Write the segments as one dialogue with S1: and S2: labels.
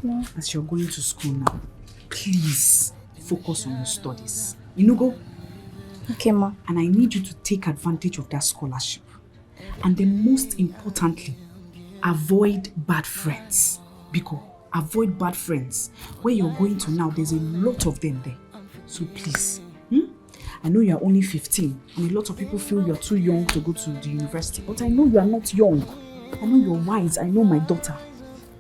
S1: No.
S2: As you're going to school now, please focus on your studies. You know, go.
S1: Okay, ma.
S2: And I need you to take advantage of that scholarship. And then most importantly, avoid bad friends. Because avoid bad friends. Where you're going to now, there's a lot of them there. So please, I know you're only 15 and a lot of people feel you're too young to go to the university. But I know you are not young. I know you're wise. I know my daughter.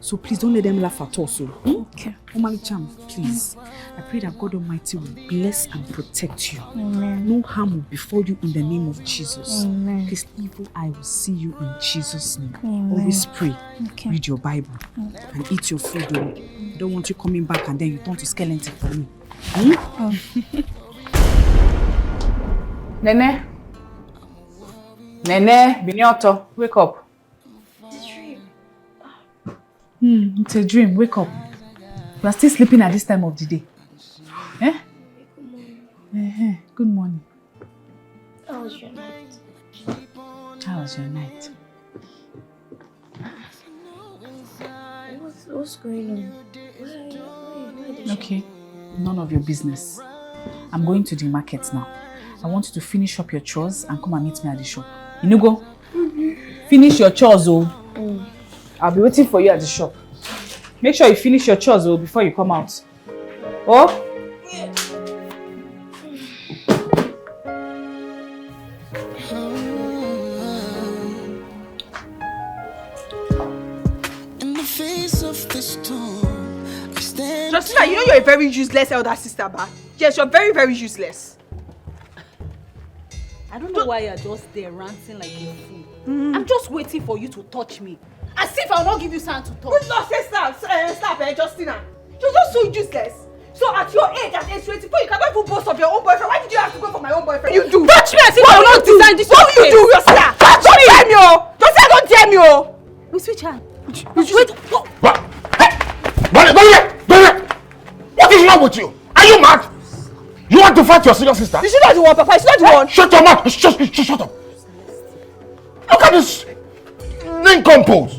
S2: So please don't let them laugh at us.
S1: Okay.
S2: Omali Cham, please. I pray that God Almighty will bless and protect you.
S1: Amen.
S2: No harm will befall you in the name of Jesus.
S1: Amen.
S2: This evil eye will see you in Jesus' name.
S1: Amen.
S2: Always pray.
S1: Okay.
S2: Read your Bible. And eat your food. I don't want you coming back and then you turn to skeleton for me.
S3: Nene. Nene, Binyoto, wake up. It's a dream. Wake up. You are still sleeping at this time of the day. Eh? Good morning.
S1: How was your night?
S3: How was your night?
S1: What's going on? Why
S3: Okay. None of your business. I'm going to the market now. I want you to finish up your chores and come and meet me at the shop. You know, go. Finish your chores, I'll be waiting for you at the shop. Make sure you finish your chores before you come out. Oh?
S1: Yeah.
S4: In the face of the storm, I stand.
S5: Justina, you know you're a very useless elder sister, ba? Yes, you're very, very useless.
S6: I don't know why you're just there ranting like a fool. I'm just waiting for you to touch me. As if I'll not give you something to touch.
S5: Who's not say stop, Justina? You're just so useless. So at your age, at age 24, you cannot even boast of your own boyfriend. Why did you have to go for my own boyfriend? You do.
S6: Touch me as if I will not design this.
S5: What will you do, Justina? Touch me! Don't dare me, oh! Justina, don't dare me, oh!
S6: Wait, switch hand.
S4: Wait, what? What is wrong with you? Are you mad? You want to fight your senior sister?
S5: You should not the one, Papa. You should not the one.
S4: Shut your mouth! Shut up! Look at this nincompoop!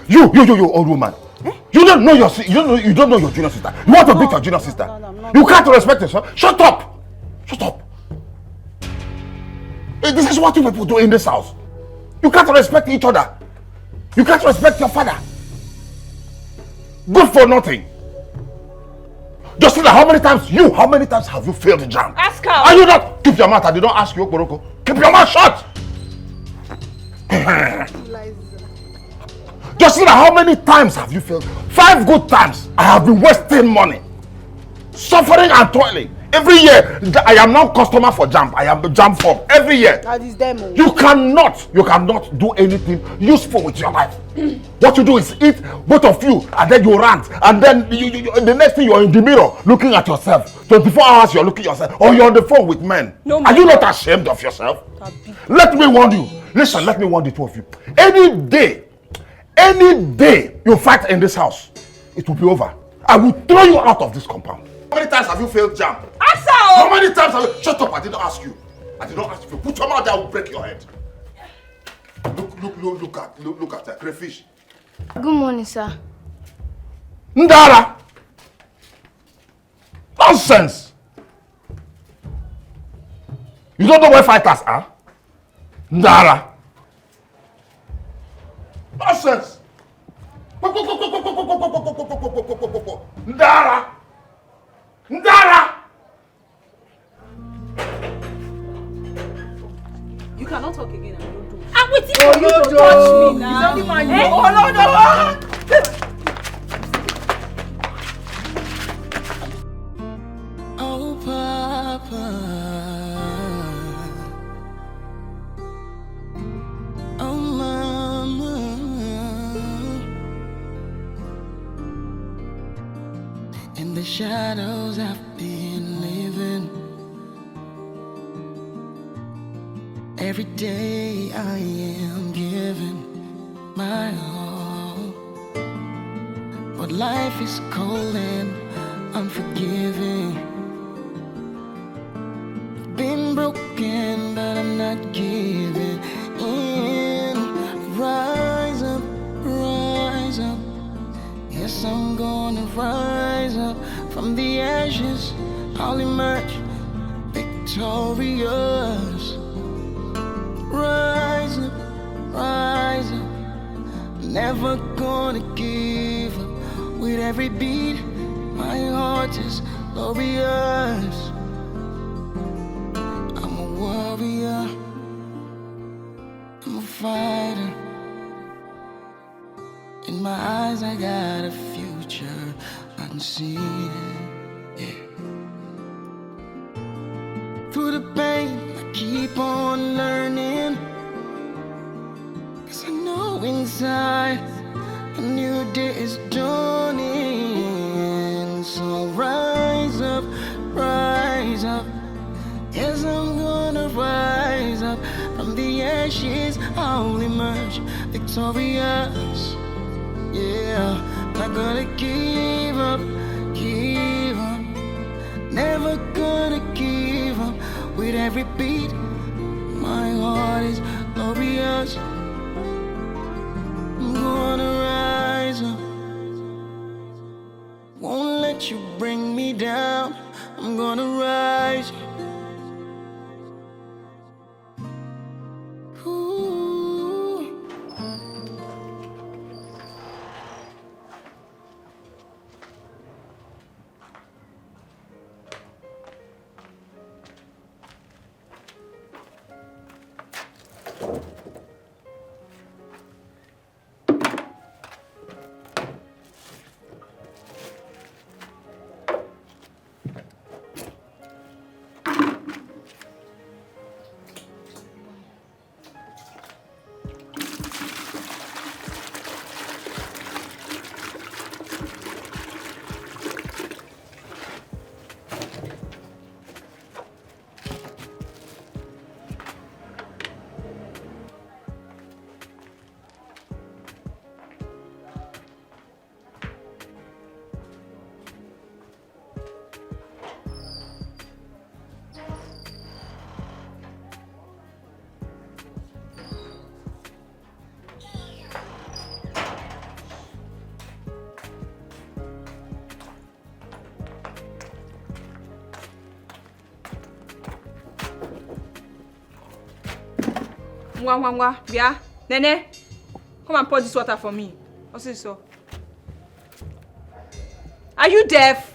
S4: You old woman. You don't know your junior sister. You want to beat your junior sister. You can't respect yourself. Shut up! Shut up! This is what you people do in this house. You can't respect each other. You can't respect your father. Good for nothing. Justina, how many times have you failed the jam?
S5: Ask her.
S4: Are you not? Keep your mouth. I did not ask you, Okoroko. Keep your mouth shut. Justina, how many times have you failed? 5 good times. I have been wasting money, suffering and toiling. Every year, I am now customer for jam. I am the jam form every year.
S5: That is them.
S4: You cannot do anything useful with your life. What you do is eat, both of you, and then you rant, and then you the next thing you're in the mirror looking at yourself. 24 hours you're looking at yourself, or you're on the phone with men.
S5: No,
S4: are you not ashamed of yourself? Let me warn you. Listen, let me warn the two of you. Any day you fight in this house, it will be over. I will throw you out of this compound. How many times have you failed jam?
S5: Answer!
S4: How many times have you... Shut up, I didn't ask you. I did not ask you. Put your mouth there, I will break your head. Look at that crayfish.
S1: Good morning, sir.
S4: Ndara! Nonsense! You don't know where fighters are? Ndara! Nonsense! Ndara! Ndara!
S6: You cannot talk again.
S5: I'm waiting for you to touch me now. It's only my no.
S4: Oh, Papa. Oh, Mama. In the shadows I've been living. Every day I am giving my all. But life is cold and unforgiving. Been broken, but I'm not giving in. Rise up,
S7: Yes, I'm gonna rise up from the ashes. I'll emerge victorious. Rise up, rise up. Never gonna give up. With every beat, my heart is glorious. I'm a warrior. I'm a fighter. In my eyes, I got a future unseen. Yeah. Through the pain, I keep on learning. 'Cause I know inside a new day is dawning. So rise up, rise up. Yes, I'm gonna rise up. From the ashes, I'll emerge victorious. Yeah, not gonna give up, give up. Never gonna give up. With every beat, my heart is glorious. I'm gonna rise up. Won't let you bring me down. I'm gonna rise up.
S5: Yeah, Nene, come and pour this water for me. What's this so? Are you deaf?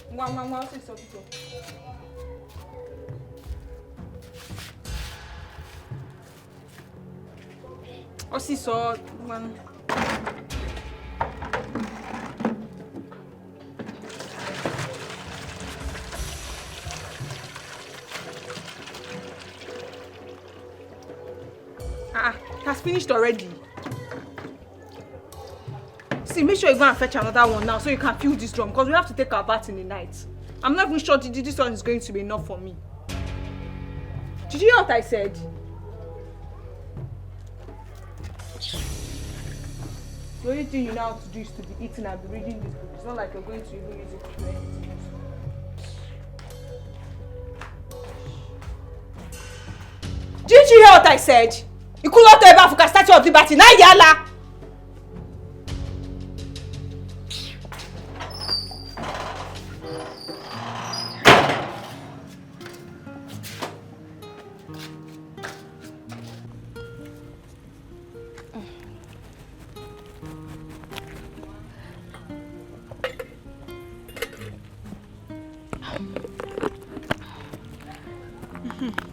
S5: What's this so? What's this so? It has finished already. See, make sure you go and fetch another one now so you can fill this drum because we have to take our bath in the night. I'm not even sure this one is going to be enough for me. Did you hear what I said? The only thing you know how to do is to be eating and be reading this book. It's not like you're going to even use it to do anything else. Did you hear what I said? You could not ever focus statue of liberty. Now yala.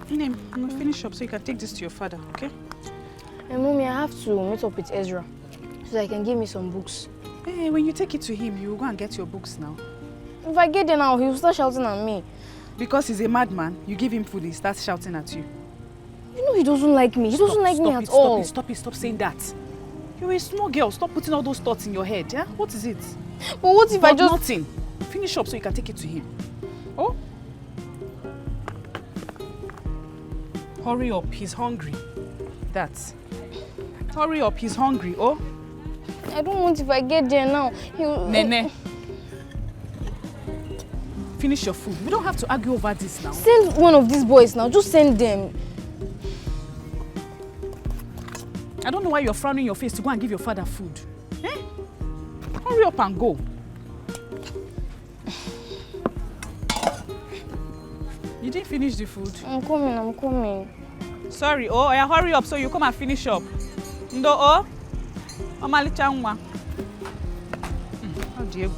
S3: I'm going to finish up so you can take this to your father, okay?
S1: Hey, Mommy, I have to meet up with Ezra so that he can give me some books.
S3: Hey, when you take it to him, you will go and get your books now.
S1: If I get there now, he will start shouting at me.
S3: Because he's a madman, you give him food, he starts shouting at you.
S1: You know he doesn't like me. He doesn't like me at all.
S3: Stop saying that. You're a small girl. Stop putting all those thoughts in your head, yeah? What is it?
S1: But what if I just...
S3: Nothing. Finish up so you can take it to him. Oh? Hurry up, he's hungry. That's. Hurry up, he's hungry, oh?
S1: I don't want if I get there now. He'll...
S3: Nene. finish your food. We don't have to argue over this now.
S1: Send one of these boys now. Just send them.
S3: I don't know why you're frowning your face to go and give your father food. Eh? Hurry up and go. You didn't finish the food.
S1: I'm coming.
S3: Sorry, oh, yeah, hurry up so you come and finish up. Ndo, oh. Omali changwa. Oh, Diego.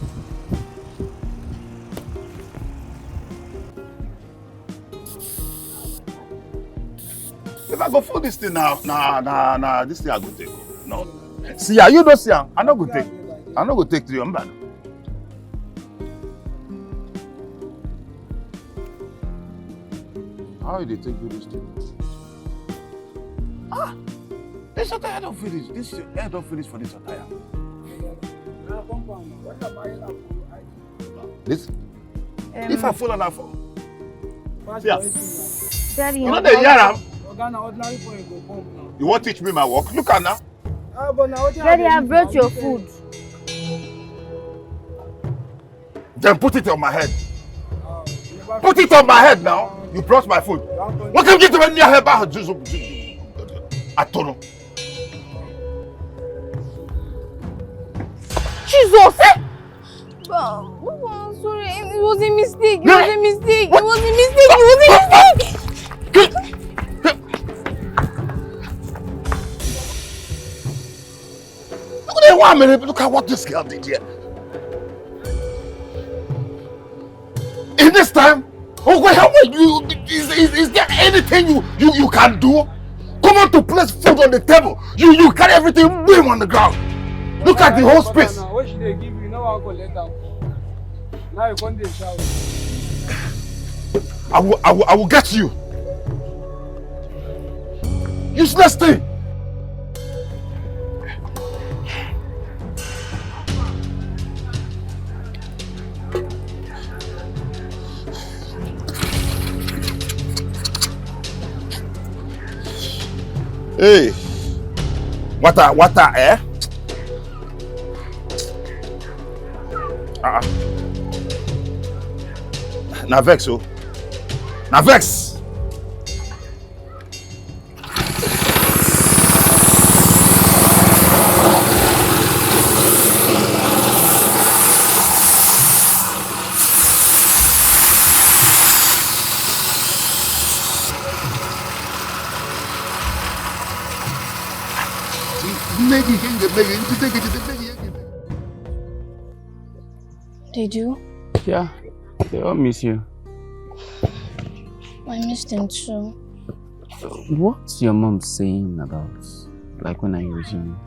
S4: If I go for this thing now, this thing I go take. No. See ya, you don't see ya. I not go take. I not go take 3. I'm bad. How did they take do this thing? Ah! This attire don't finish. This hair don't finish for this attire. This? If I fall on that fall. Yeah.
S1: Daddy,
S4: You know the yaram? You won't teach me my work? Look at now.
S1: Daddy, I brought your food.
S4: Then put it on my head. Put it on my head now. You brought my food. What can you get to me near her by her juice? I don't know.
S1: Jesus! Oh, sorry, it was a mistake. It was a mistake. It was a mistake. It was a mistake.
S4: Look at what this girl did here. In this time, oh wait, how you? Is there anything you can do? Come on to place food on the table. You carry everything boom on the ground. Look at the whole space.
S8: What should they give you? Now I go let down. Now you can't shout.
S4: I will get you. Useless thing. Hey, water, eh? Na vex, oh. Na vex.
S1: They do?
S9: Yeah, they all miss you.
S1: I missed them too.
S9: What's your mom saying about, like, when I resume?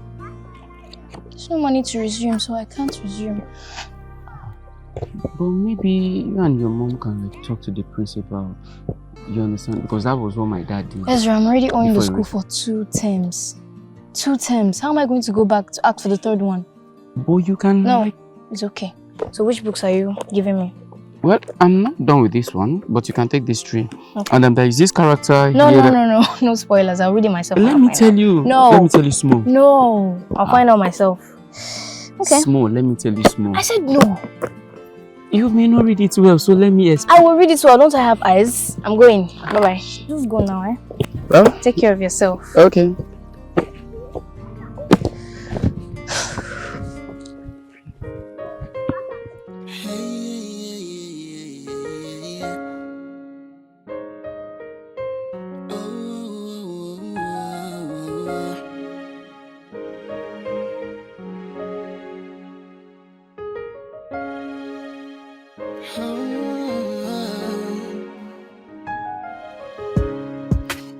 S1: There's no money to resume, so I can't resume.
S9: But maybe you and your mom can, like, talk to the principal. You understand? Because that was what my dad did.
S1: Ezra, I'm already owing the school for 2 terms. 2 terms. How am I going to go back to ask for the 3rd one?
S9: But you can...
S1: No,
S9: like...
S1: it's okay. So which books are you giving me?
S9: Well, I'm not done with this one, but you can take these 3. Okay. And then there is this character
S1: No,
S9: here.
S1: No spoilers. I'll read it myself.
S9: Let me tell you.
S1: No.
S9: Let me tell you small.
S1: No, I'll find out myself. Okay.
S9: Small, let me tell you small.
S1: I said no.
S9: You may not read it well, so let me explain.
S1: I will read it well. Don't I have eyes? I'm going. Bye-bye. Just go now, eh?
S9: Well,
S1: take care of yourself.
S9: Okay.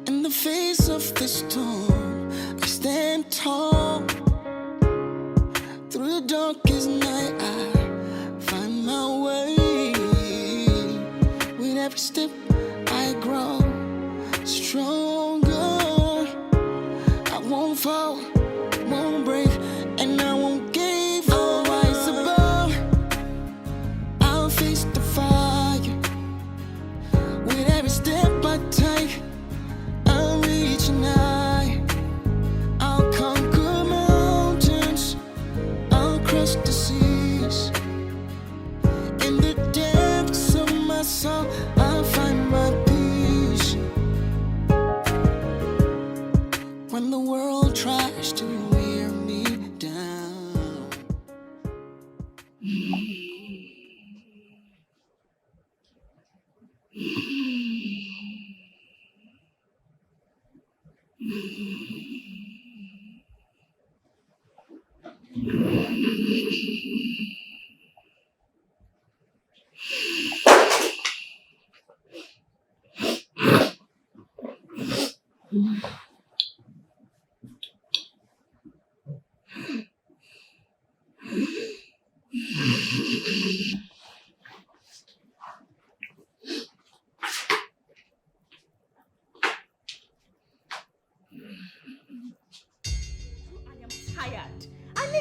S7: In the face of the storm, I stand tall. Through the darkest night, I find my way. With every step, I grow stronger. I won't fall, won't break, and I won't give up. I'll rise above. I'll face the fire. With every step I take, I'm reaching high. I'll conquer mountains, I'll cross the seas. In the depths of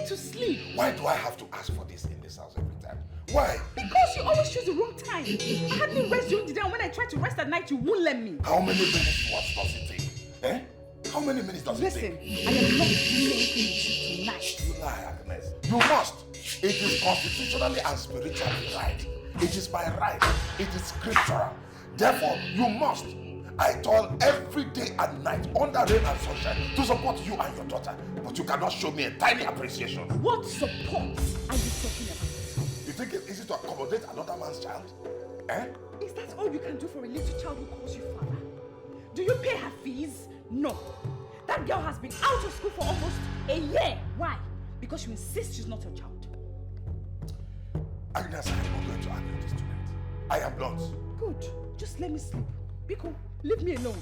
S6: To sleep.
S4: Why do I have to ask for this in this house every time? Why?
S6: Because you always choose the wrong time. I hardly rest during the day, and when I try to rest at night, you won't let me.
S4: How many minutes does it take? Eh? How many minutes does it take?
S6: Listen, I am not doing anything with you tonight.
S4: You lie, Agnes. You must. It is constitutionally and spiritually right. It is by right. It is scriptural. Therefore, you must. I toil every day and night under rain and sunshine to support you and your daughter. But you cannot show me a tiny appreciation.
S6: What support are you talking about?
S4: You think it's easy to accommodate another man's child? Eh?
S6: Is that all you can do for a little child who calls you father? Do you pay her fees? No. That girl has been out of school for almost a year. Why? Because you insist she's not your child.
S4: Agnes, I am not going to argue this tonight. I am not.
S6: Good. Just let me sleep. Biko, leave me alone.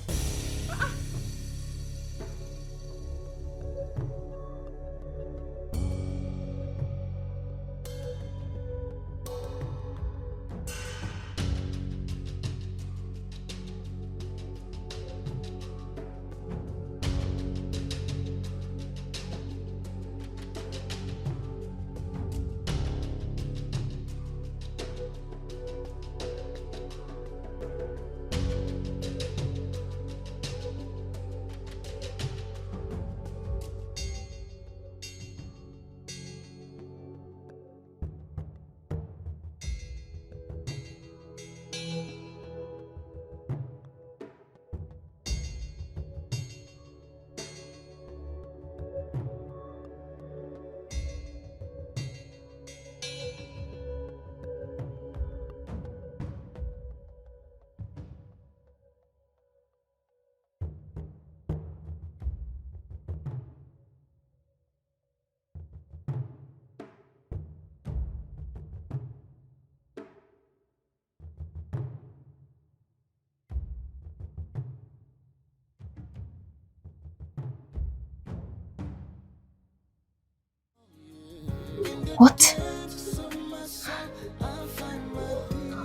S1: What?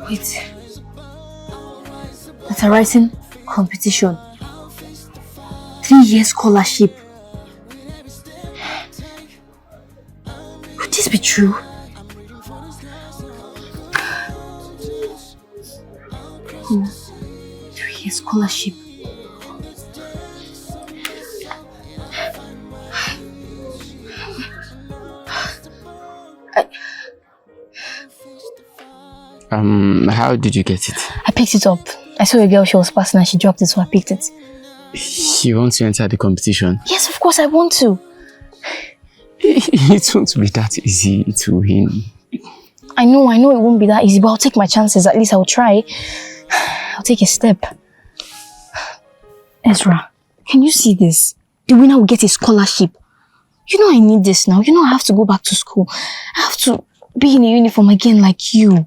S1: Wait. That's a writing competition. 3-year scholarship. Could this be true? Oh, 3-year scholarship.
S9: How did you get it?
S1: I picked it up. I saw a girl, she was passing and she dropped it, so I picked it.
S9: She wants to enter the competition?
S1: Yes, of course I want to.
S9: It won't be that easy to win.
S1: I know it won't be that easy, but I'll take my chances. At least I'll try. I'll take a step. Ezra, can you see this? The winner will get a scholarship. You know I need this now. You know I have to go back to school. I have to be in a uniform again like you.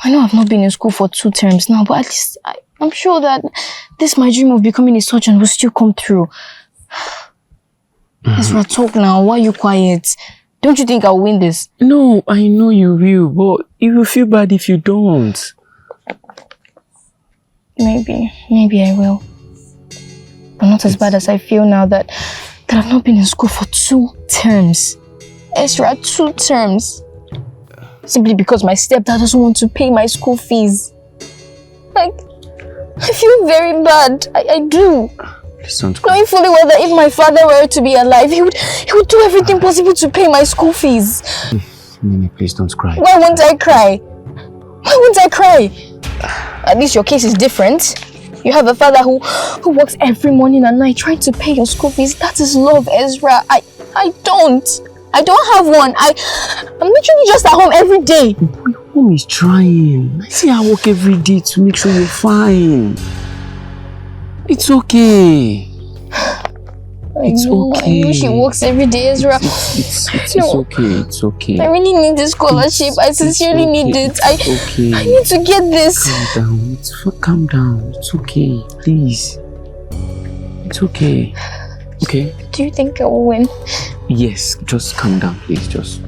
S1: I know I've not been in school for 2 terms now, but at least I'm sure that this my dream of becoming a surgeon will still come through. Ezra, talk now. Why are you quiet? Don't you think I'll win this?
S9: No, I know you will, but you will feel bad if you don't.
S1: Maybe I will. But not as bad as I feel now that I've not been in school for 2 terms. Ezra, 2 terms. Simply because my stepdad doesn't want to pay my school fees. Like, I feel very bad. I do.
S9: Please don't cry.
S1: Knowing fully well that if my father were to be alive, he would do everything possible to pay my school fees.
S9: Nene, please don't cry.
S1: Why won't I cry? Why won't I cry? At least your case is different. You have a father who works every morning and night trying to pay your school fees. That is love, Ezra. I don't have one. I'm literally just at home every day.
S9: Mom is trying. I see her work every day to make sure you're fine. It's okay. It's okay.
S1: I know she works every day, Ezra.
S9: It's okay. It's okay.
S1: I really need this scholarship. I sincerely need it.
S9: Okay.
S1: I need to get this.
S9: Calm down. It's okay. Please. It's okay. Okay?
S1: Do you think I will win?
S9: Yes. Just calm down, please. Just.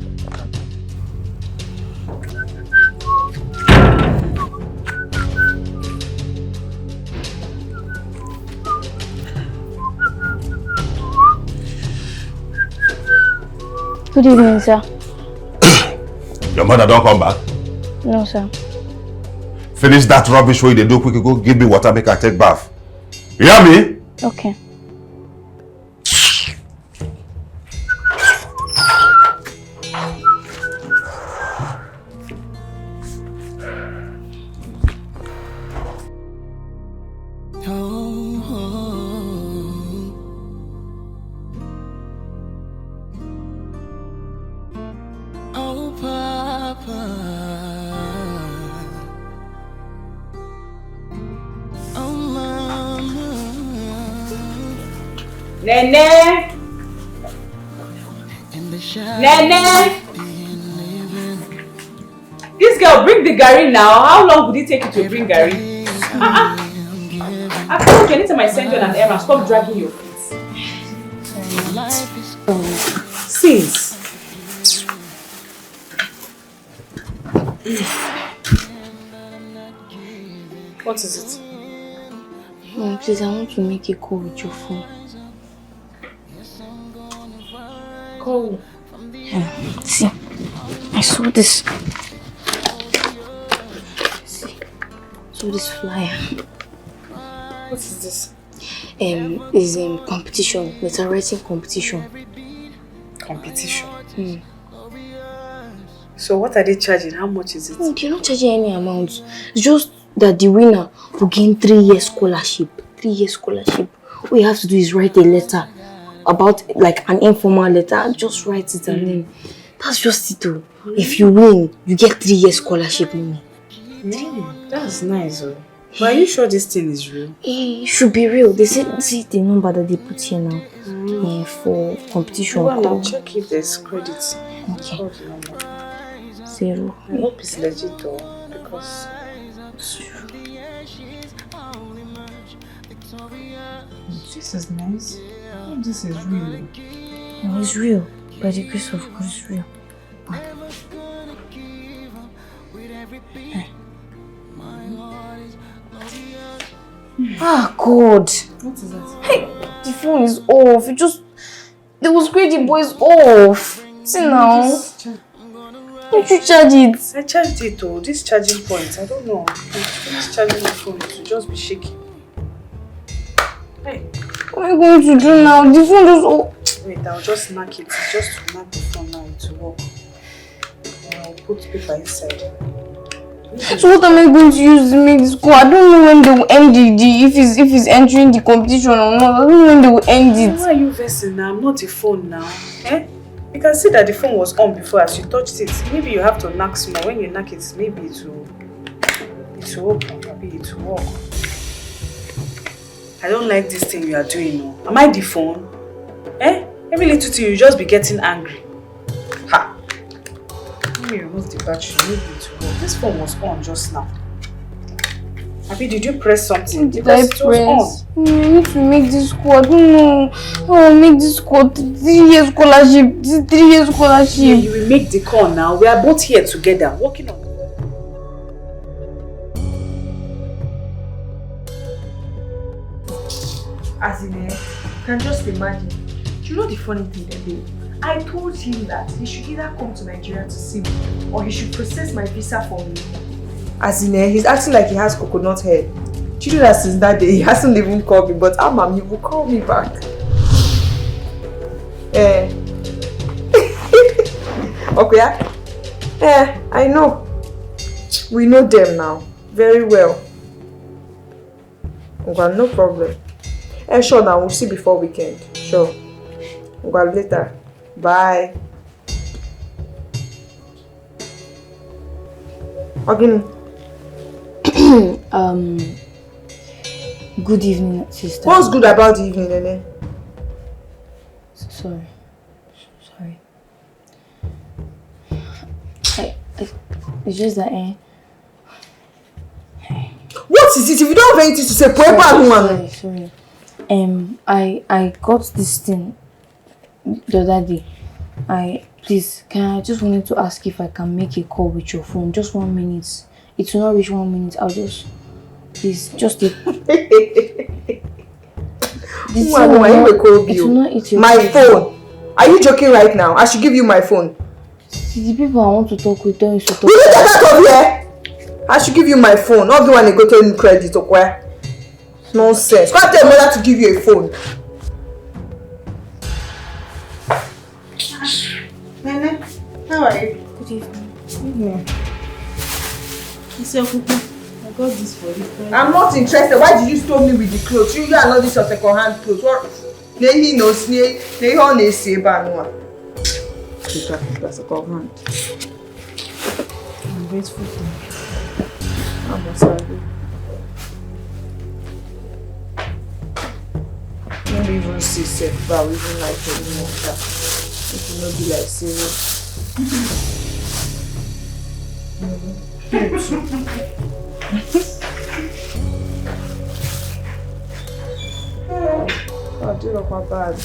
S1: Good evening, sir.
S4: Your mother don't come back?
S1: No, sir.
S4: Finish that rubbish way they do quick. Go give me water, make I take bath. You hear me?
S1: Okay.
S3: Nene! Nene! This girl, bring the gari now. How long would it take you to bring gari? I told you anytime I send you on an errand, stop dragging your feet. Sis. What is it?
S1: Mom, please, I want to make a call with your phone.
S3: Call.
S1: See, I saw this. See, saw this flyer.
S3: What is this?
S1: It's a competition, letter writing competition.
S3: Competition? So what are they charging? How much is it?
S1: No, they're not charging any amount. It's just that the winner will gain 3-year scholarship. 3-year scholarship. All you have to do is write a letter about like an informal letter. Just write it and then that's just it though. If you win, you get 3-year scholarship, mommy.
S3: That's nice though. But are you sure this thing is real?
S1: It should be real. They said see the number that they put here now for competition.
S3: Well, I'll check if there's credit.
S1: Okay.
S3: Call the number.
S1: 0.
S3: I hope it's legit though, because this is nice. Oh, this is real.
S1: No, it's real. By the grace of God, it's real. Ah, God.
S3: What is that?
S1: Hey, the phone is off. There was credit, but it's off. See now. Don't you charge it?
S3: I charged it though. This charging point, I don't know. This charging the phone to just be shaking. Hey.
S1: What are you going to do now? The phone just off.
S3: Wait, I'll just knock it. It's just to knock the phone now to work. I'll put paper inside.
S1: So what am I going to use to make this call? I don't know when they will end if he's entering the competition or not. I don't know when they will end it.
S3: Why are you versing now? I'm not the phone now. Eh? You can see that the phone was on before as you touched it. Maybe you have to knock small. When you knock it, maybe it will open. Maybe it will work. I don't like this thing you are doing now. Am I the phone? Eh? Every little thing you just be getting angry. Ha! Let me remove the battery. Maybe it will work. This phone was on just now. Abi, did you press something?
S1: Because it was on. I need to make this call. I don't know. I will make this call. 3-year scholarship. 3-year scholarship.
S3: Yeah, you will make the call now. We are both here together, working on.
S5: As in, you can just imagine. Do you know the funny thing that day? I told him that he should either come to Nigeria to see me or he should process my visa for me. As in, he's acting like he has coconut head. Do you know that since that day he hasn't even called me, but he will call me back. Okay, I know. We know them now. Very well. Okay, no problem. Sure, now we'll see before weekend. Sure. Okay, later. Bye. Again.
S1: Good evening, sister.
S5: What's good about the evening, Nene?
S1: Sorry. It's just that,
S5: What is it? If you don't have anything to say,
S1: sorry. I got this thing the other day. Please, I just wanted to ask if I can make a call with your phone. Just 1 minute. It will not reach 1 minute. I'll just... Please, just take...
S5: My phone. Are you joking right now? I should give you my phone.
S1: The people I want to talk with don't used to talk.
S5: Will you get out of here? I should give you my phone. Not the one they go to any credit or where? Nonsense. Go and tell mother to give you a phone. Nene, how are you?
S1: Good evening.
S5: I got this for you. I'm not interested. Why did you stole me with the clothes? You are not this your second-hand clothes. What? He knows. He knows. Second-hand.
S3: I'm grateful for you.
S5: I'm sorry. Don't even see self, but we don't like anymore. It will not be like serious. Oh, do you look my bad?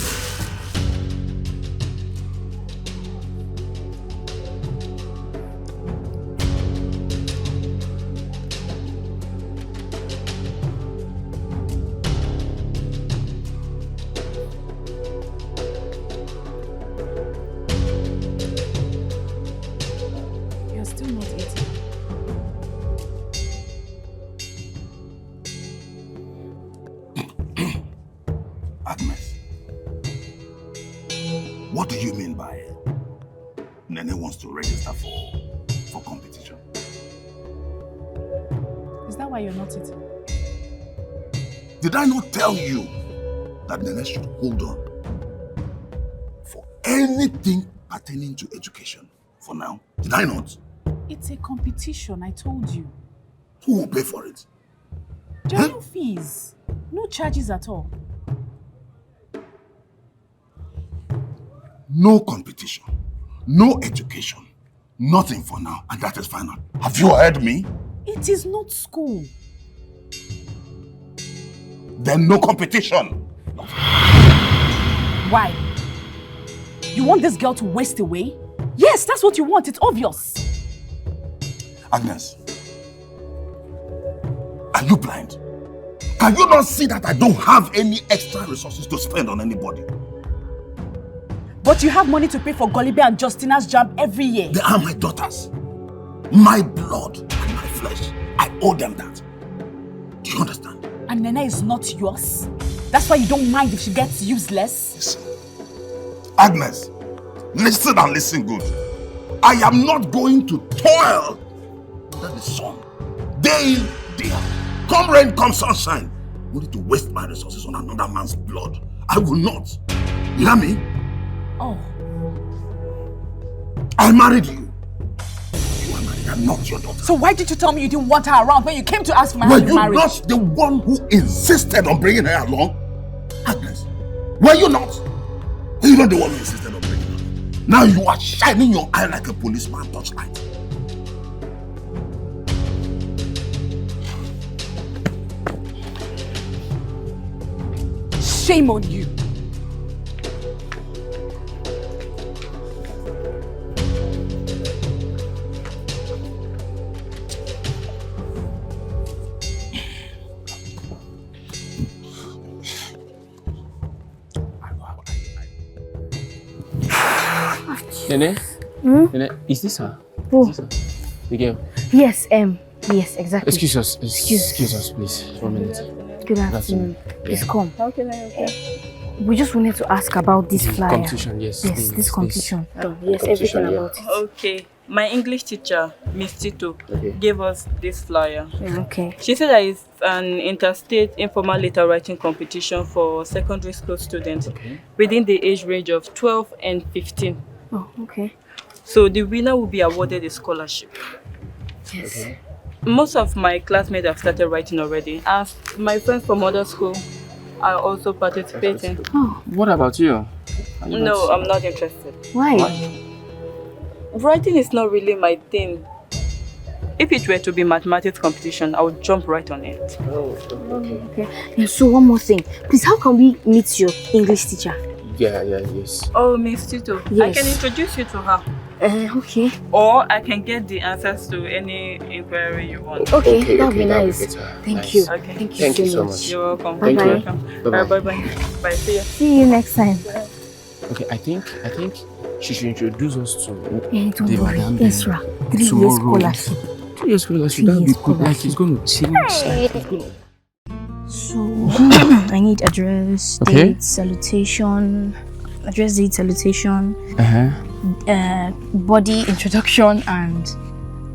S3: You're still not eating.
S4: Agnes, what do you mean by Nene wants to register for competition?
S3: Is that why you're not eating?
S4: Did I not tell you that Nene should hold on for anything pertaining to education for now? Did I not?
S3: It's a competition, I told you.
S4: Who will pay for it?
S3: There are no fees. No charges at all.
S4: No competition, no education, nothing for now, and that is final. Have you heard me?
S3: It is not school.
S4: Then no competition.
S3: Why? You want this girl to waste away? Yes, that's what you want. It's obvious.
S4: Agnes, are you blind? Can you not see that I don't have any extra resources to spend on anybody?
S3: But you have money to pay for Golibe and Justina's jam every year.
S4: They are my daughters. My blood and my flesh. I owe them that. Do you understand?
S3: And Nene is not yours? That's why you don't mind if she gets useless?
S4: Listen. Agnes, listen and listen good. I am not going to toil under the sun. Day in, day out. Come rain, come sunshine. Only to waste my resources on another man's blood. I will not. You hear me?
S3: Oh.
S4: I married you. You are married. I'm not your daughter.
S3: So why did you tell me you didn't want her around when you came to ask for my hand in marriage?
S4: Were you not the one who insisted on bringing her along? Agnes, were you not? Were you not the one who insisted on bringing her along? Now you are shining your eye like a policeman torchlight.
S3: Shame on you.
S9: Nene? Nene, is this her?
S1: Who?
S9: Is this her? The girl?
S1: Yes, yes, exactly.
S9: Excuse us, please. 1 minute.
S1: Good afternoon. Please come.
S5: How can I help?
S1: We just wanted to ask about this flyer.
S9: Competition, yes.
S1: Yes,
S9: please,
S1: this competition.
S9: Yes,
S1: Everything about it.
S10: Okay. My English teacher, Miss Tito, gave us this flyer.
S1: Okay.
S10: She said that it's an interstate informal letter writing competition for secondary school students within the age range of 12 and 15.
S1: Oh, okay.
S10: So the winner will be awarded a scholarship.
S1: Yes.
S9: Okay.
S10: Most of my classmates have started writing already, and my friends from other school are also participating.
S1: Oh.
S9: What about you?
S10: No, I'm not interested.
S1: Why?
S10: Writing is not really my thing. If it were to be mathematics competition, I would jump right on it.
S9: Oh, okay.
S1: Okay. And so one more thing. Please, how can we meet your English teacher?
S9: Yes.
S10: Oh, Miss Tito,
S1: Yes.
S10: I can introduce you to her.
S1: Okay.
S10: Or I can get the answers to any inquiry you want.
S1: Okay, that'd be
S9: that'll
S1: nice.
S9: better.
S1: Thank
S9: Nice.
S1: you.
S10: Okay.
S1: Thank you so much.
S10: You're welcome.
S1: Bye-bye.
S10: You're welcome.
S9: Bye-bye.
S10: Bye-bye. Bye. See ya.
S1: See you next time.
S9: Okay, I think she should introduce us to
S1: Hey, don't
S9: the
S1: worry.
S9: madam
S1: Ezra, 3 years
S9: tomorrow.
S1: scholarship.
S9: 2 years scholarship, that would be good. Like, it's going to change. Like, it's going to...
S1: So, I need address,
S9: Okay.
S1: date, salutation, address, date, salutation, body introduction, and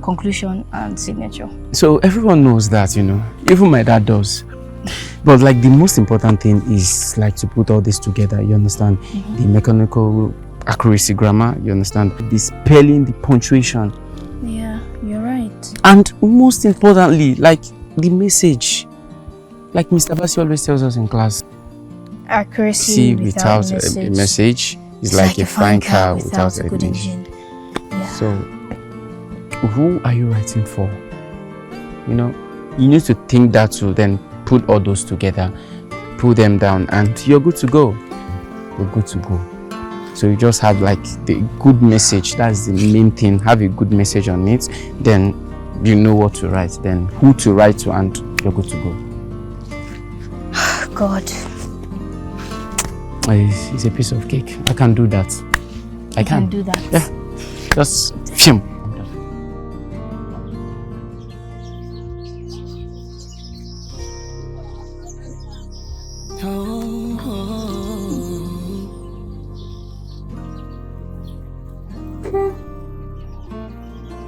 S1: conclusion and signature.
S9: So everyone knows that, even my dad does. But like the most important thing is like to put all this together, you understand? The mechanical accuracy grammar, you understand? The spelling, the punctuation.
S1: Yeah, you're right.
S9: And most importantly, like the message. Like Mr. Bassi always tells us in class.
S1: Accuracy
S9: See
S1: without
S9: a message is like a fine car without a
S1: good
S9: good
S1: engine. Yeah.
S9: So, who are you writing for? You need to think that to then put all those together, put them down, and you're good to go. You're good to go. So you just have like the good message. That's the main thing. Have a good message on it. Then you know what to write. Then who to write to, and you're good to go.
S1: God.
S9: It's a piece of cake. I can do that. I can
S1: do that.
S9: Yeah. Just film.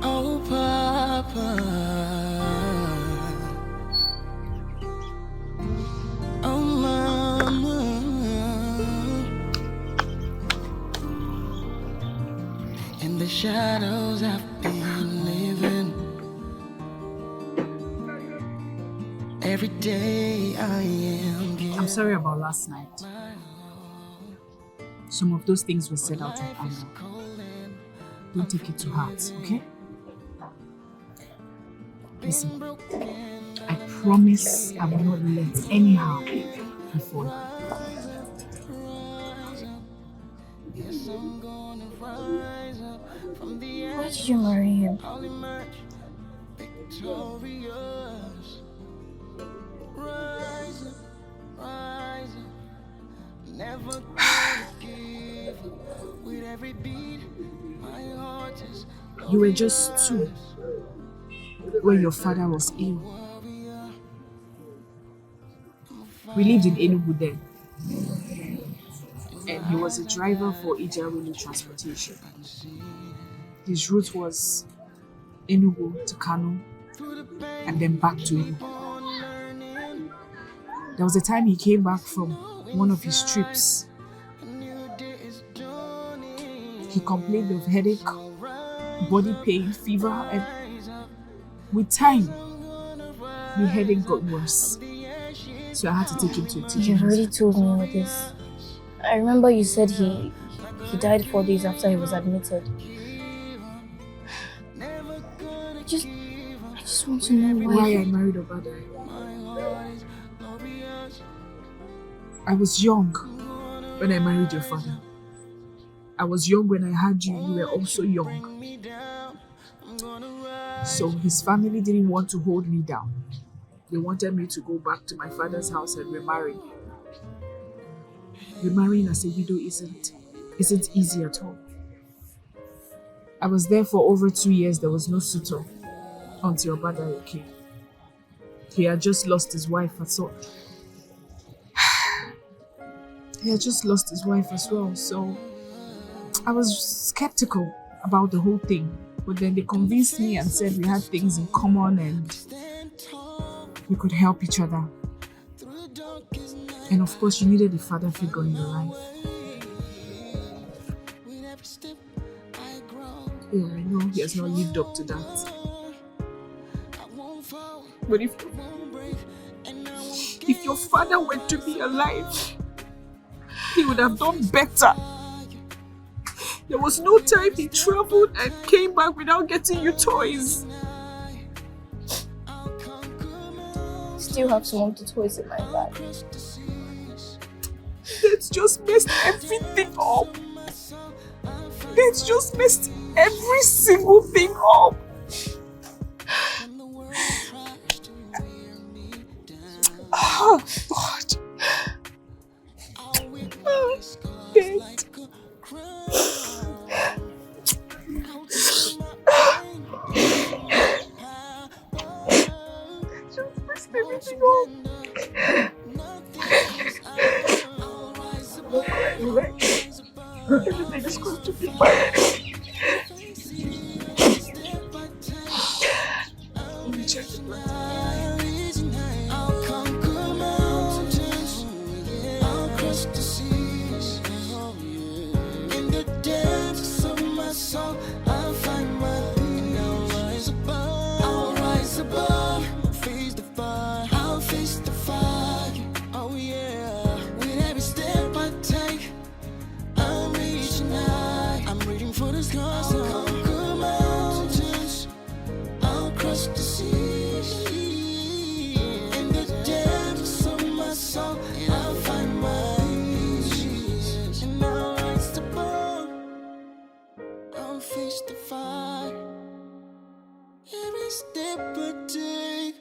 S7: Oh, Papa. Oh, Mama. In the shadows I've been living. Every day I am giving.
S2: I'm sorry about last night. Some of those things were said out of anger. Don't take it to heart, okay? Listen, I promise I will not let anyhow before you.
S1: Why did you marry him?
S2: You were just 2 when your father was ill. We lived in Enugu then, and he was a driver for Ijawelu Transportation. His route was Enugu to Kano and then back to Enugu. There was a time he came back from one of his trips. He complained of headache, body pain, fever, and with time, the headache got worse. So I had to take him to a teaching
S1: You've already
S2: hospital.
S1: told me all this. I remember you said he died 4 days after he was admitted. I just want to know
S2: Why I married Obada. I was young when I married your father. I was young when I had you. You were also young. So his family didn't want to hold me down. They wanted me to go back to my father's house and remarry. Remarrying as a widow isn't easy at all. I was there for over 2 years. There was no suitor until Obada came. He had just lost his wife as well. He had just lost his wife as well, so I was skeptical about the whole thing. But then they convinced me and said we had things in common and we could help each other. And of course, you needed a father figure in your life. Yeah, I know he has not lived up to that. But if your father were to be alive, he would have done better. There was no time he traveled and came back without getting you toys.
S1: Still have some of the toys in my bag.
S2: That's just messed everything up. That's just messed every single thing up. Oh, God. Oh, God. Just messed everything up. Everything is going to be fine. Let me check the blood.
S7: I'll conquer mountains, I'll cross the seas. In the depths of my soul, I'll find my peace. I'll rise above, face the fire, I'll face the fire. Oh yeah, with every step I take, I'm reaching high. I'm reaching for the stars. I'll conquer mountains, I'll cross the seas. In the depths of my soul, I'll find my peace. And I'll rise above, I'll face the fire. Every step I take,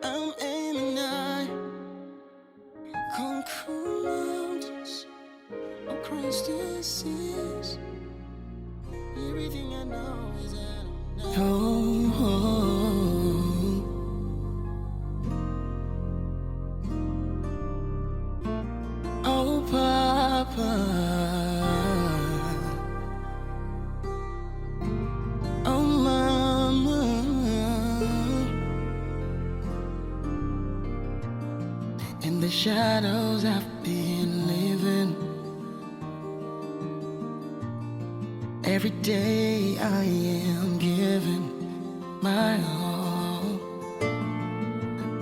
S7: I'm aiming high. Conquer mountains, across the seas. Everything I know is that I'm oh, Papa. Oh, Mama. In the shadows I've been living. Every day I am giving my all.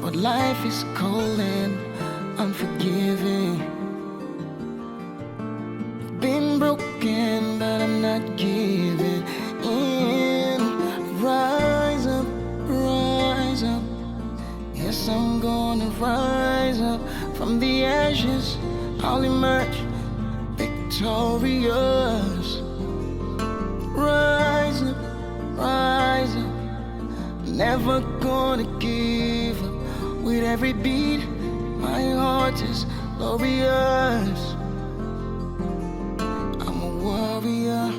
S7: But life is cold and unforgiving. Been broken, but I'm not giving in. Rise up, rise up. Yes, I'm gonna rise up. From the ashes, I'll emerge victorious. Rise up, rise up. Never gonna give up. With every beat, my heart is glorious. I'm a warrior,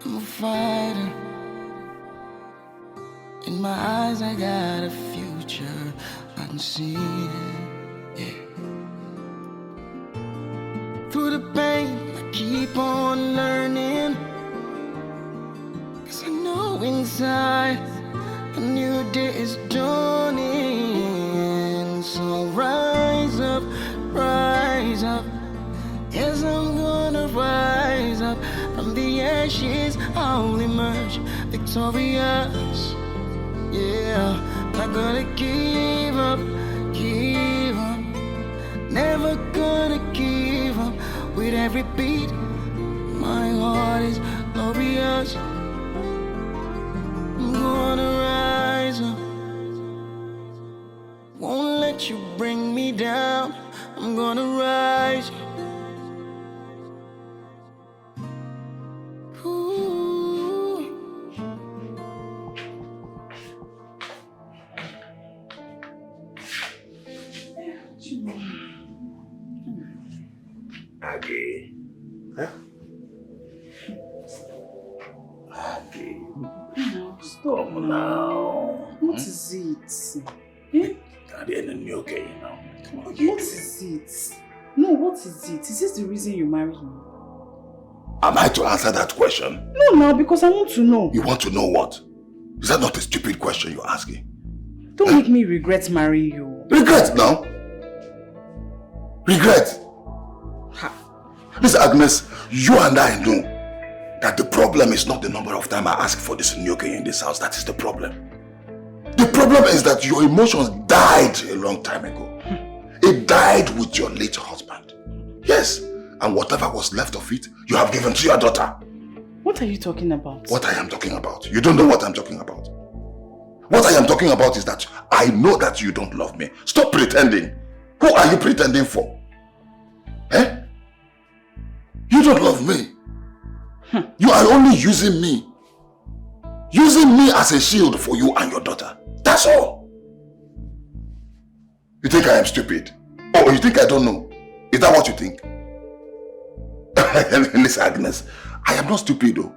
S7: I'm a fighter. In my eyes I got a future unseen. Yeah. Through the pain I keep on learning. 'Cause I know inside a new day is dawning. So rise up, rise up. Yes, I'm gonna rise up. From the ashes I'll emerge victorious. Yeah, not gonna give up, give up. Never gonna give up. With every beat, my heart is glorious. I'm gonna rise up. Won't let you bring me down. I'm gonna rise up.
S4: Okay. Huh? Okay. Stop now.
S2: What is it?
S4: At the end of the okay, you know.
S2: What is it? No, what is it? Is this the reason you married me?
S4: Am I to answer that question?
S2: No, because I want to know.
S4: You want to know what? Is that not a stupid question you're asking?
S2: Don't make me regret marrying you.
S4: Regret now? Regret? Miss Agnes, you and I know that the problem is not the number of times I ask for this nyoke in this house. That is the problem. The problem problem is that your emotions died a long time ago. It died with your late husband. Yes, and whatever was left of it, you have given to your daughter.
S3: What are you talking about?
S4: What I am talking about? You don't know what I'm talking about. What I am talking about is that I know that you don't love me. Stop pretending. Who are you pretending for? Eh? You don't love me. You are only using me. Using me as a shield for you and your daughter. That's all. You think I am stupid? Oh, you think I don't know? Is that what you think? Listen, Agnes, I am not stupid though.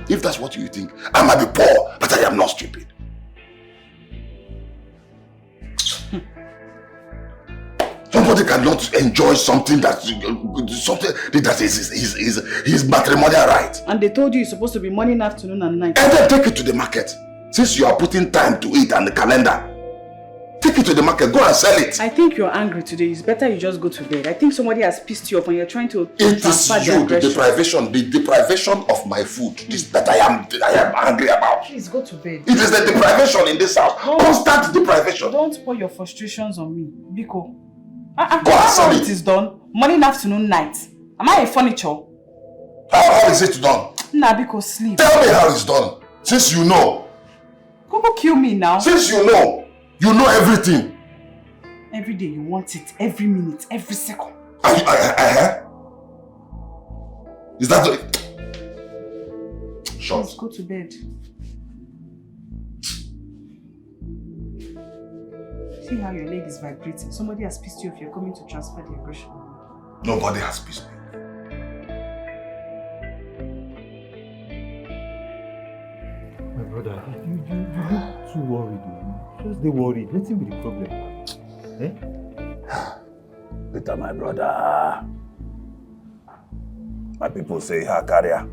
S4: If that's what you think, I might be poor, but I am not stupid. Somebody cannot enjoy something that is his matrimonial right.
S3: And they told you it's supposed to be morning, afternoon, and night.
S4: And then take it to the market. Since you are putting time to it and the calendar, take it to the market. Go and sell it.
S3: I think you're angry today. It's better you just go to bed. I think somebody has pissed you off and you're trying to
S4: It is
S3: transfer
S4: you, the
S3: aggression.
S4: deprivation of my food. This that I am angry about.
S3: Please go to bed.
S4: It is the deprivation in this house. Constant deprivation.
S3: Don't pour your frustrations on me, Biko.
S4: Go and sell it.
S3: It is done. Morning, afternoon, night. Am I a furniture?
S4: How is it done?
S3: Nah, Biko, sleep.
S4: Tell me how it's done. Since you know.
S3: Go kill me now.
S4: Since you know everything.
S3: Every day you want it, every minute, every second.
S4: Is that the... Shut.
S3: Let's go to bed. See how your leg is vibrating. Somebody has pissed you off. You're coming to transfer the aggression.
S4: Nobody has pissed me.
S11: My brother, you look too worried. Just stay worried. What's with the problem? Eh?
S12: Peter, my brother. My people say her career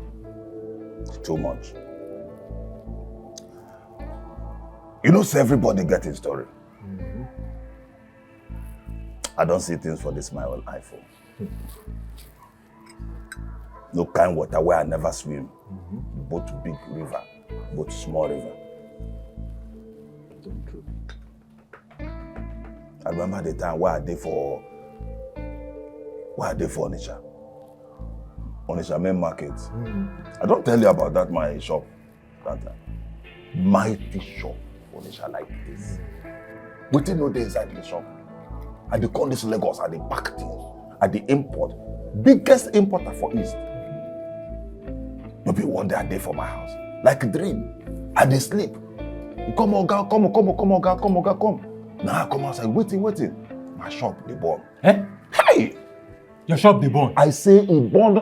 S12: too much. You know, so everybody get his story. I don't see things for this my own iPhone. No kind water where I never swim. Both big river, both small river. I remember the time where I did for Onitsha main market. I don't tell you about that my shop that time. Mighty shop Onitsha like this. What you know there inside the shop? At the come this Lagos, at the pack things, at the import, biggest importer for East. Maybe one day I did for my house, like a dream. I did sleep. You come on, girl, come. Now I come outside, waiting. My shop, they burn.
S11: Eh?
S12: Hey!
S11: Your shop, they burn?
S12: I say it burned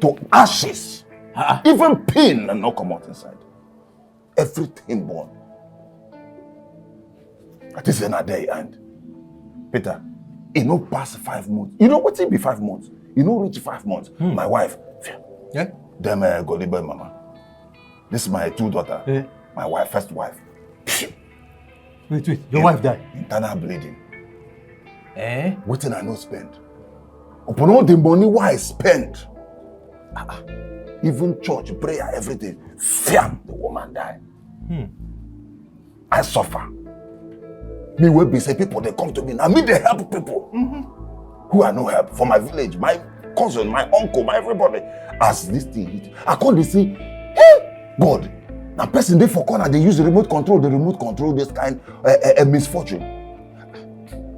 S12: to ashes. Even pin and not come out inside. Everything burned. That is another day and Peter, it no pass 5 months. You know what it be 5 months? You know reach 5 months. My wife,
S11: yeah?
S12: Them go live mama. This is my 2 daughters.
S11: Yeah.
S12: My wife, first wife.
S11: Wait, your wife died?
S12: Internal bleeding.
S11: Eh?
S12: What did I not spend? Upon all the money what I spent. Even church, prayer, everything. Fiam, the woman died. I suffer. Me will be say people they come to me. Now me they help people who are no help for my village, my cousin, my uncle, my everybody. As this thing hit, I call they say, hey God. Now person they for corner they use the remote control this kind a misfortune.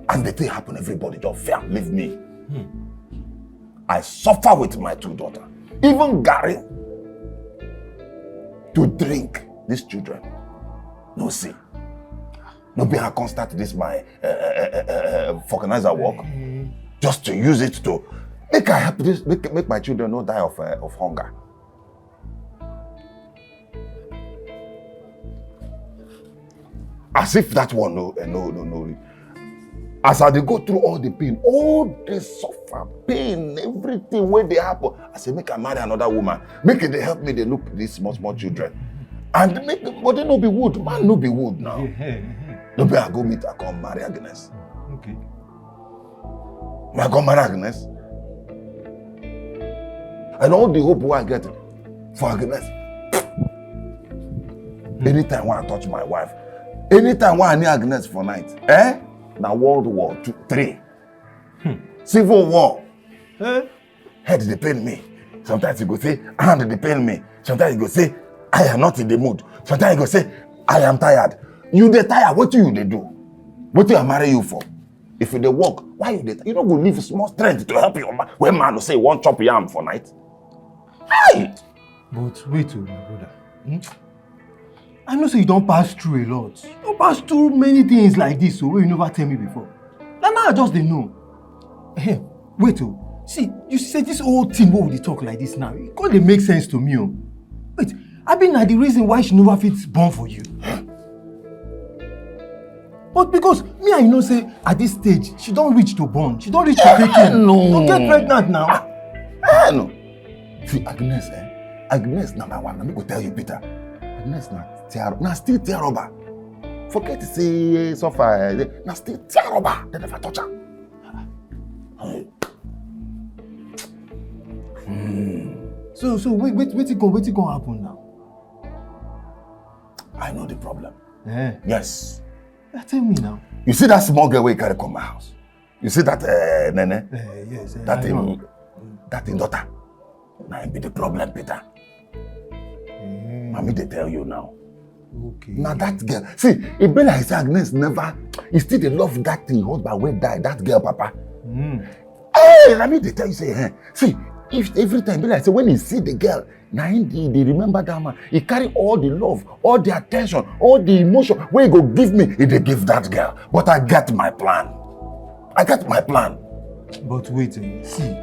S12: And the thing happen, everybody just fear, leave me. I suffer with my 2 daughters. Even Gary to drink these children. No see. No be I can't start this my vulcanizer work. Just to use it to make I help this make my children not die of hunger. As if that one no. As I they go through all the pain, all the suffer, pain, everything when they happen, I say make I marry another woman. Make it they help me they look these small children. And make the body no be wood, man no be wood now. No be I go meet I come marry Agnes.
S11: Okay.
S12: I come marry Agnes. And all the hope I get for Agnes. Anytime when I touch my wife, Anytime one near Agnes for night, now World War III, Civil War, head they pain me. Sometimes you go say, hand they pain me. Sometimes you go say, I am not in the mood. Sometimes you go say, I am tired. You dey tired, what do you do? What do I marry you for? If you dey work, why you dey? You don't go leave small strength to help your man. When man will say, one chop yam for night. Hi!
S11: But wait, my brother. I know so you don't pass through a lot. You don't pass through many things like this, so you never tell me before. Now I just didn't know. Wait, see, you say this whole thing, what would they talk like this now? It can't make sense to me. Wait, I been the reason why she never fits born for you. But because me and you know say at this stage, she don't reach to born. She don't reach to take in.
S12: No.
S11: Don't get pregnant now.
S12: No. See, Agnes, Agnes number one. Let me go tell you, Peter. Agnes now still terrible. Forget to say so far. Now still terrible. They never touch her.
S11: So wait, it gonna happen now?
S12: I know the problem.
S11: Yeah.
S12: Yes.
S11: Tell me now.
S12: You see that small girl we carry come my house? You see that Nene?
S11: Yes.
S12: That in daughter. Now it be the problem, Peter. Mommy, they tell you now.
S11: Okay.
S12: Now that girl, see, it be like Agnes never, he still they love that thing, husband when die, that girl, Papa. Hey, I mean, they tell you, say, see, if every time, be like, say, when he see the girl, now they remember that man, he carry all the love, all the attention, all the emotion, where he go give me, he they give that girl. But I got my plan.
S11: But wait, see,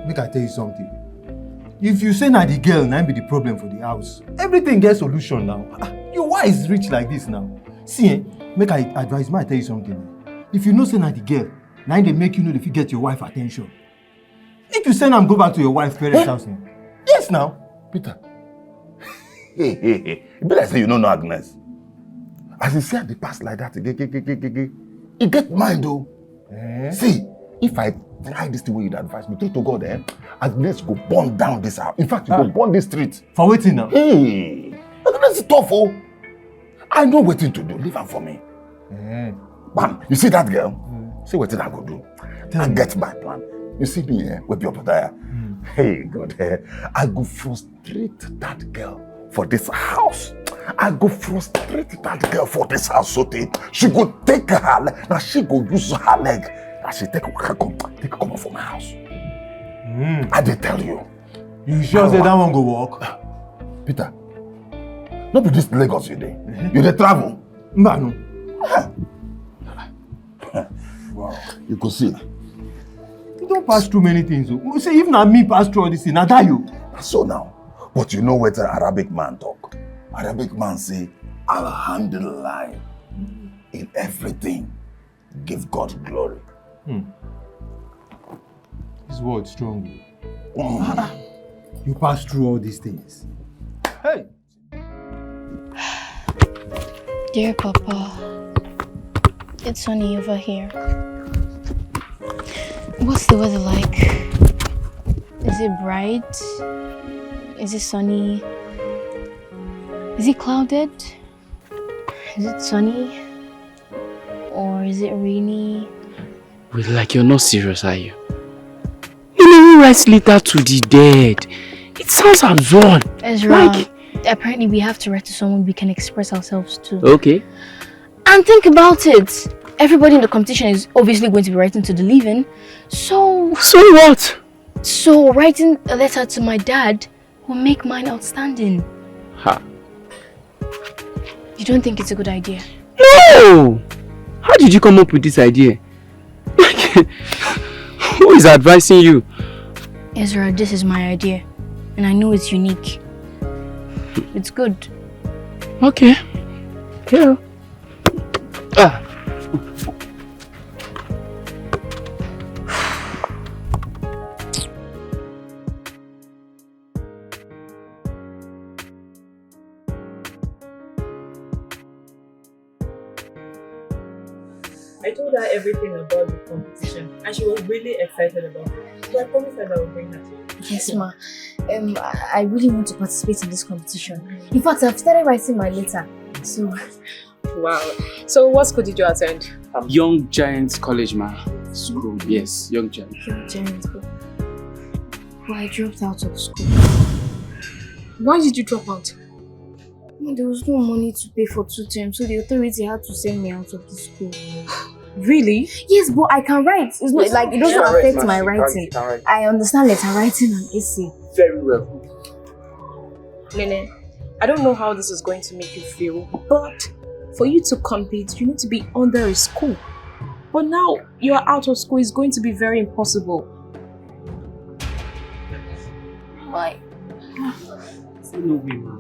S11: make I tell you something. If you say now the girl now be the problem for the house, everything gets solution now. Your wife is rich like this now. See, make I advise, I tell you something. If you know say now the girl, now they make you know if you get your wife attention. If you send them go back to your wife's parents' house now. Yes now.
S12: Peter. Hey. It be like say you don't know Agnes. As you see at the past like that, he get mind though. See, if I try this the way you advise me, to God, Agnes go burn down this house. In fact, you go burn this street.
S11: For waiting now?
S12: Hey, Agnes is tough, oh. I know what to do. Leave her for me. Bam, you see that girl? See what I go do. I get my plan. You see me with your brother. Hey, God, I go frustrate that girl for this house. I go frustrate that girl for this house. So she go take her leg. Now she go use her leg. Now she take her come from my house. I did tell you.
S11: You sure say that one go walk?
S12: Peter, not be this Lagos you dey. You dey travel?
S11: No.
S12: Wow. You could see.
S11: You don't pass through many things. You say if not me pass through all this thing, I die you.
S12: So now, but you know what an Arabic man talk? Arabic man say, Alhamdulillah, in everything, give God glory.
S11: His word strong. You pass through all these things. Hey!
S1: Dear Papa, it's sunny over here. What's the weather like? Is it bright? Is it sunny? Is it clouded? Is it sunny? Or is it rainy?
S9: Wait, like you're not serious, are you? You know who writes letter to the dead? It sounds absurd.
S1: Ezra, apparently we have to write to someone we can express ourselves to.
S9: Okay.
S1: And think about it. Everybody in the competition is obviously going to be writing to the leaving. So
S9: what?
S1: So writing a letter to my dad will make mine outstanding.
S9: Ha.
S1: You don't think it's a good idea?
S9: No! How did you come up with this idea? Who is advising you?
S1: Ezra, this is my idea. And I know it's unique. It's good.
S9: Okay. Yeah.
S10: I told her everything about the competition and she was really excited about it. So I promised her that I would bring her to you.
S13: Yes, ma. I really want to participate in this competition. In fact, I've started writing my letter. So,
S10: wow.
S14: So what school did you attend?
S9: Young Giants College, ma. School, yes, Young Giants.
S13: Young Giants, but I dropped out of school.
S14: Why did you drop out?
S13: There was no money to pay for 2 terms, so the authority had to send me out of the school.
S14: Really?
S13: Yes, but I can write. It's not like it doesn't affect my writing.
S9: You can write.
S13: I understand letter writing and essay.
S9: Very well.
S14: Nene, I don't know how this is going to make you feel, but for you to compete, you need to be under a school. But now you're out of school, it's going to be very impossible.
S13: Why?
S9: No way, ma.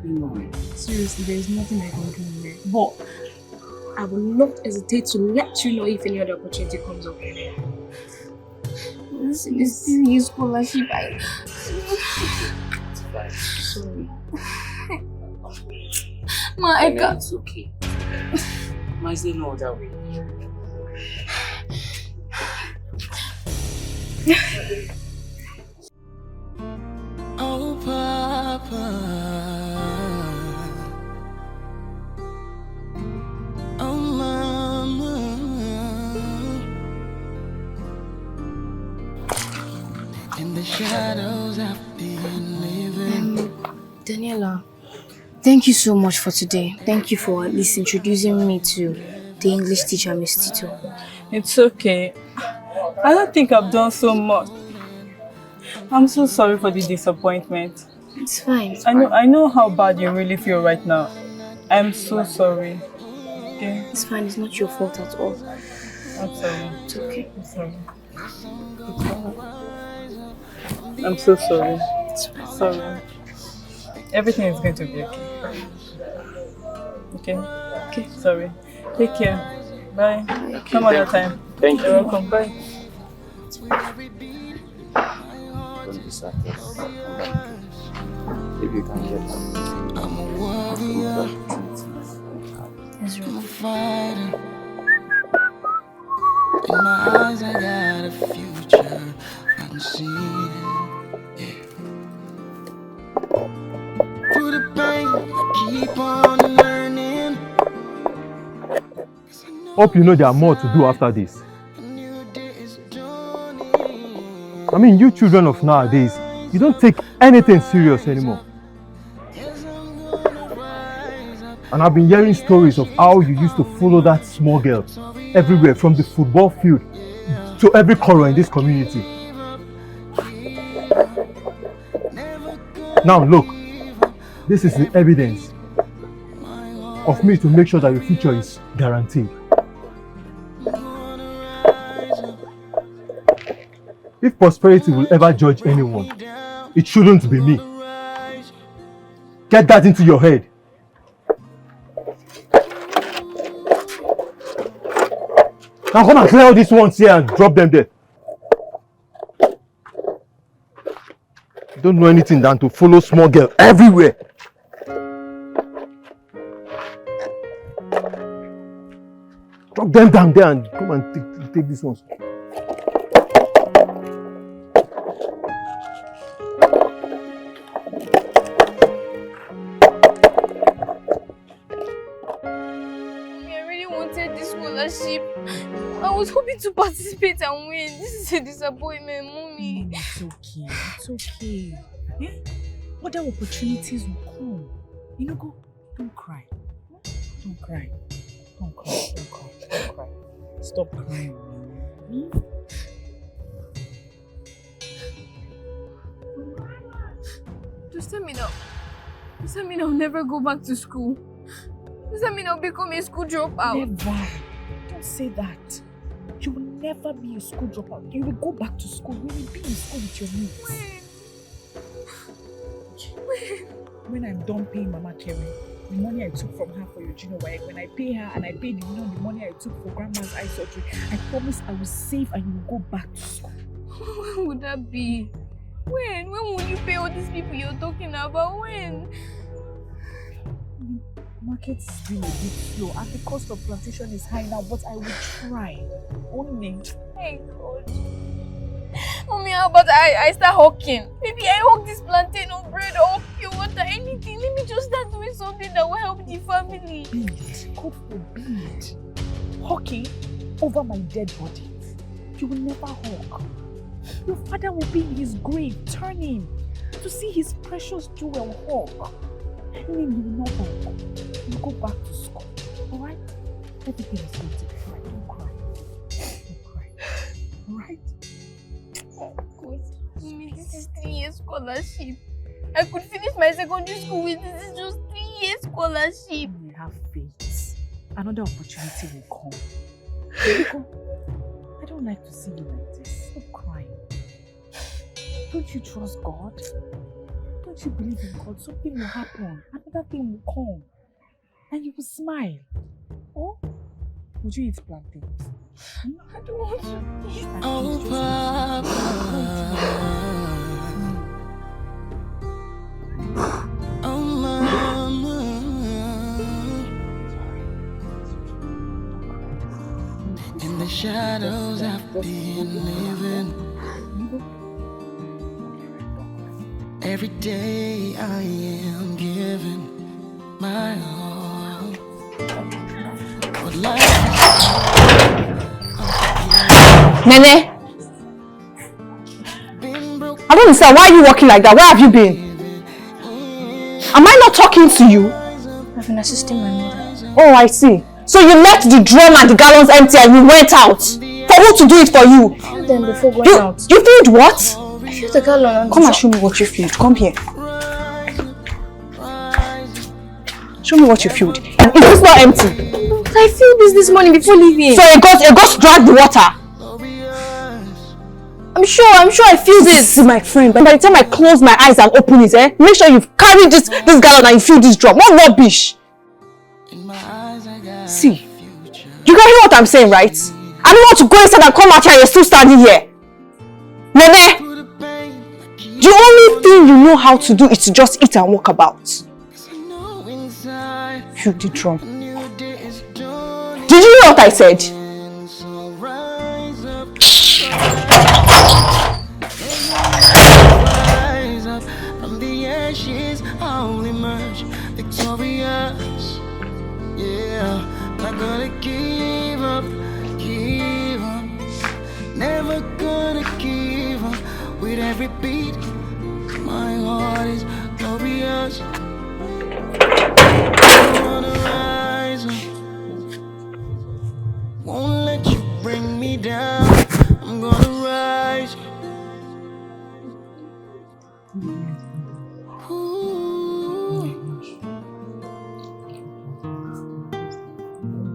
S9: No way.
S14: Seriously, there is nothing I can do here. But I will not hesitate to let you know if any other opportunity comes up.
S13: This 3-year scholarship,
S14: Sorry.
S13: Ma, I can't.
S9: It's okay. Ma, is there no other way?
S7: Oh, Papa. Oh, Mama. In the shadows I've been living.
S13: Daniela, thank you so much for today. Thank you for at least introducing me to the English teacher, Miss Tito.
S10: It's okay. I don't think I've done so much. I'm so sorry for the disappointment.
S13: It's fine. It's fine.
S10: I know how bad you really feel right now. I'm so sorry. Okay?
S13: It's fine. It's not your fault at all.
S10: I'm sorry.
S13: It's okay.
S10: I'm sorry. I'm so sorry.
S13: It's fine.
S10: Sorry. Everything is going to be okay. Okay?
S13: Okay.
S10: Sorry. Take care. Bye.
S13: Okay.
S10: Some other time.
S9: Thank you.
S10: You're welcome. Bye.
S9: Don't be sad. If you can get that.
S7: I'm a warrior. I'm a fighter. In my eyes, I got a future unseen. Yeah. Through the pain, I keep on learning.
S11: Hope you know there are more to do after this. I mean, you children of nowadays, you don't take anything serious anymore. And I've been hearing stories of how you used to follow that small girl everywhere, from the football field to every corner in this community. Now look, this is the evidence of me to make sure that your future is guaranteed. If prosperity will ever judge anyone, it shouldn't be me. Get that into your head. Now come and clear all these ones here and drop them there. You don't know anything than to follow small girl everywhere. Drop them down there and come and take these ones.
S1: I was hoping to participate and win. This is a disappointment, Mommy.
S2: It's okay. It's okay. Yeah? Other opportunities will come. You know, go. Don't cry. Don't cry. Don't cry. Don't cry. Don't cry. Stop crying.
S1: Does that mean I'll never go back to school? Does that mean I'll become a school dropout?
S2: Never. Don't say that. You will never be a school dropout. You will go back to school. You will be in school with your mates. When I'm done paying Mama Kerry, the money I took from her for your junior work, when I pay her and I pay the money I took for grandma's eye surgery, I promise I will save and you will go back to school.
S1: When would that be? When? When will you pay all these people you're talking about? When?
S2: Market is being a bit slow and the cost of plantation is high now, but I will try. Only.
S1: Thank God. Mommy, how about I start hawking? Maybe I hawk this plantain or bread or pure water, anything. Let me just start doing something that will help the family.
S6: God forbid. Hawking over my dead body. You will never hawk. Your father will be in his grave, turning to see his precious jewel hawk. And then you will not hawk. You go back to school. Alright? Everything is going to be fine. Don't cry. Don't cry. Alright?
S1: God, Mommy, this is 3 years scholarship. I could finish my secondary school with this. Is just 3 years scholarship.
S6: You have faith. Another opportunity will come. Nico, I don't like to see you like this. Stop crying. Don't you trust God? Don't you believe in God? Something will happen. Another thing will come. And you will smile. Oh? Would you eat plantains?
S1: I don't want to eat.
S7: Oh, Papa. Oh, Mama. In the shadows I've been living. Every day I am giving my all. But life
S3: Nene! I don't understand. Why are you walking like that? Where have you been? Am I not talking to you?
S1: I've been assisting my mother.
S3: Oh, I see. So you left the drum and the gallons empty and you went out? For who to do it for you?
S1: I filled them before going out.
S3: You filled what?
S1: I filled the gallon.
S3: Come and show me what you filled. Come here. Show me what you filled. And it is not empty.
S1: But I filled this morning before leaving.
S3: So a ghost dragged the water?
S1: I'm sure I feel this.
S3: See, my friend, by the time I close my eyes and open it, make sure you've carried this gallon and you fill this drum. What rubbish? See, you can hear what I'm saying, right? I don't want to go inside and come out here and you're still standing here. Nene, the only thing you know how to do is to just eat and walk about. Fill the drum. Did you hear what I said?
S7: rise up from the ashes, I'll emerge victorious. Yeah, not gonna give up, never gonna give up. With every beat, my heart is glorious. I wanna rise up, won't let you bring me down. I'm gonna rise.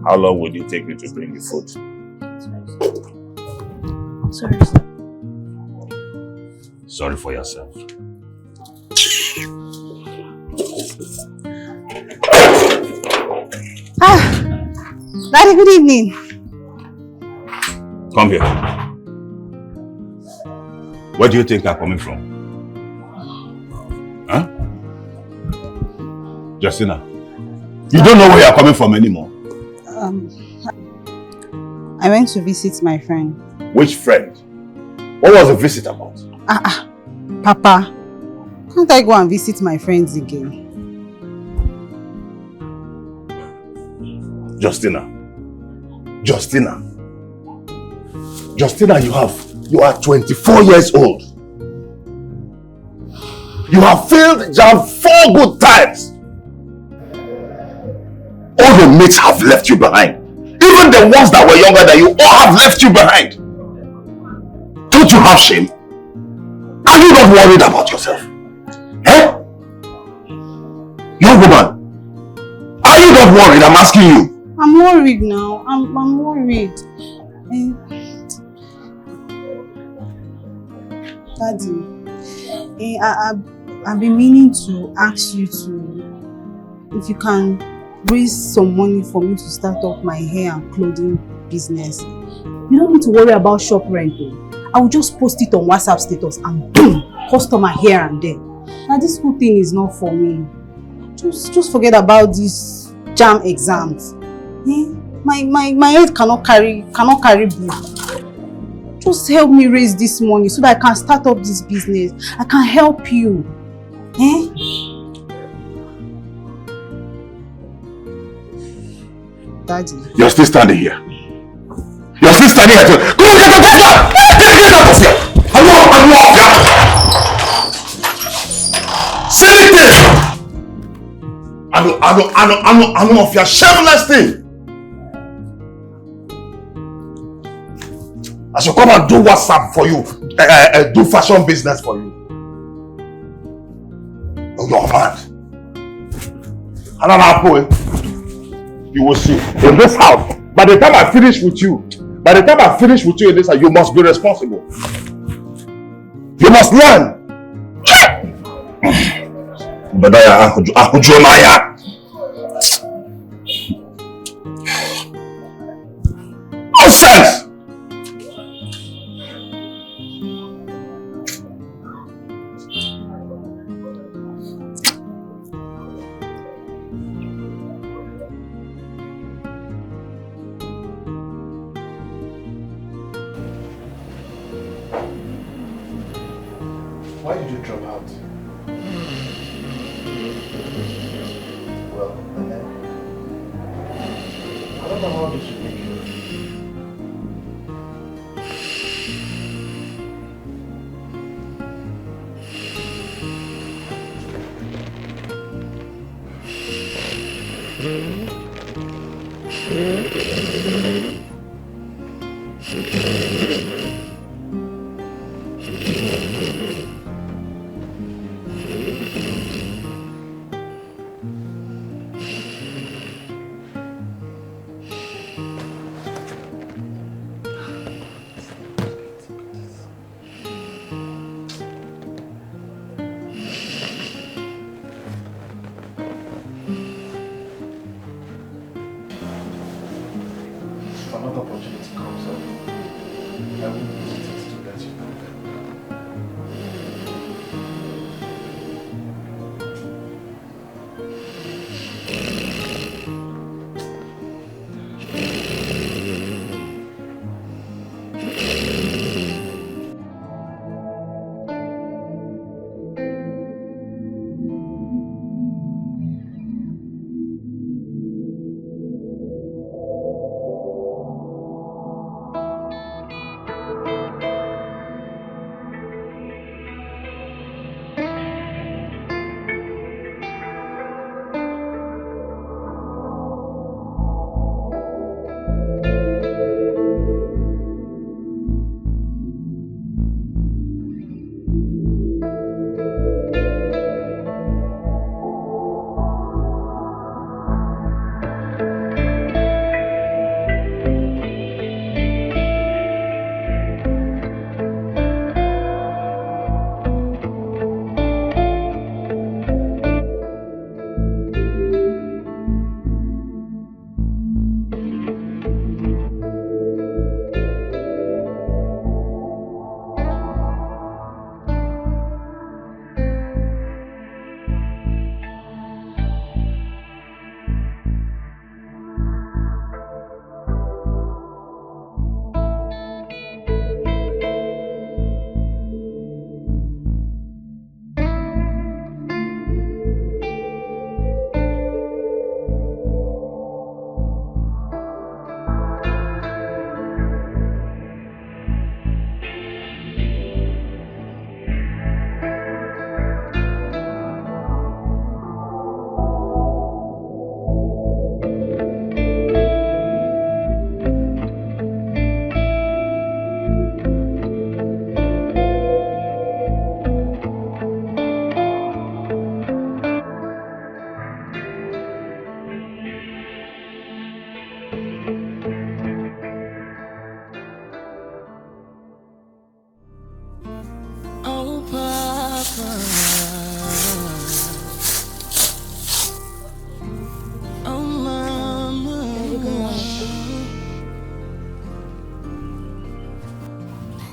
S12: How long would it take you to bring the food?
S1: Sorry, sir.
S12: Sorry for yourself.
S3: Daddy, good evening.
S12: Come here. Where do you think I'm coming from? Huh? Justina, you don't know where you're coming from anymore.
S15: I went to visit my friend.
S12: Which friend? What was the visit about?
S15: Papa, can't I go and visit my friends again?
S12: Justina, you are 24 years old. You have failed JAMB 4 good times. All your mates have left you behind. Even the ones that were younger than you, all have left you behind. Don't you have shame? Are you not worried about yourself? Eh? Young woman, are you not worried? I'm asking you.
S15: I'm worried now. I'm worried. Daddy, I've been meaning to ask you if you can raise some money for me to start up my hair and clothing business. You don't need to worry about shop rent though. I will just post it on WhatsApp status and boom, customer here and there. Now this whole thing is not for me. Just forget about these JAMB exams. My head cannot carry book. Just help me raise this money so that I can start up this business. I can help you. Eh? Daddy.
S12: You're still standing here. You're still standing here. Come on, get up! Get out of here! I'm off here! Say anything! I'm off here. Shameless thing! I should come and do WhatsApp for you. Do fashion business for you. Oh, you're mad. Another apple, you will see. In this house, by the time I finish with you in this house, you must be responsible. You must learn. Nonsense!
S11: Why did you drop out? Well, I don't know how this will make you. If another opportunity comes up, I will use it to let you know.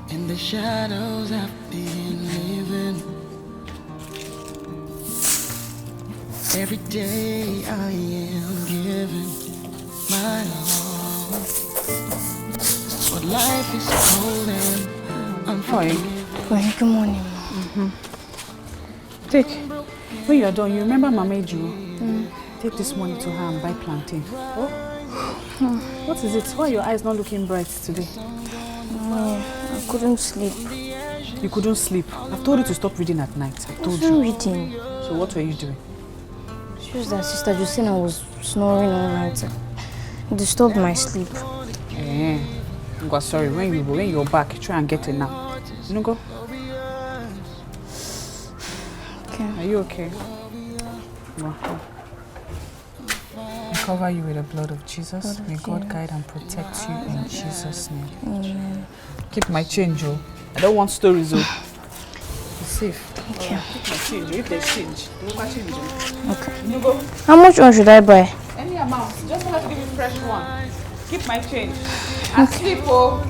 S7: In the shadows I've been living. Every day I am giving my all. But life is cold and
S3: How are you?
S13: Fine, good morning, Ma.
S3: Take. When you're done, you remember Mama Eju? Take this money to her and buy plantain. Oh? What is it? Why are your eyes not looking bright today?
S13: I couldn't sleep.
S3: You couldn't sleep? I've told you to stop reading at night. I told you.
S13: I wasn't reading.
S3: So what were you doing?
S13: She was that Sister Justina was snoring all night. It disturbed my sleep.
S3: I'm sorry. When you're back, try and get a nap. You go.
S13: Okay.
S3: Are you okay? Welcome. I cover you with the blood of Jesus. May God guide and protect you in Jesus' name.
S13: Amen.
S3: Keep my change, oh. I don't want stories, oh. Be safe.
S13: Thank you.
S3: Keep my change, oh. If there's change, don't change, oh.
S13: Okay.
S3: You go.
S13: How much one should I buy?
S3: Any amount. Just want to give you fresh one. Keep my change. And sleep, oh.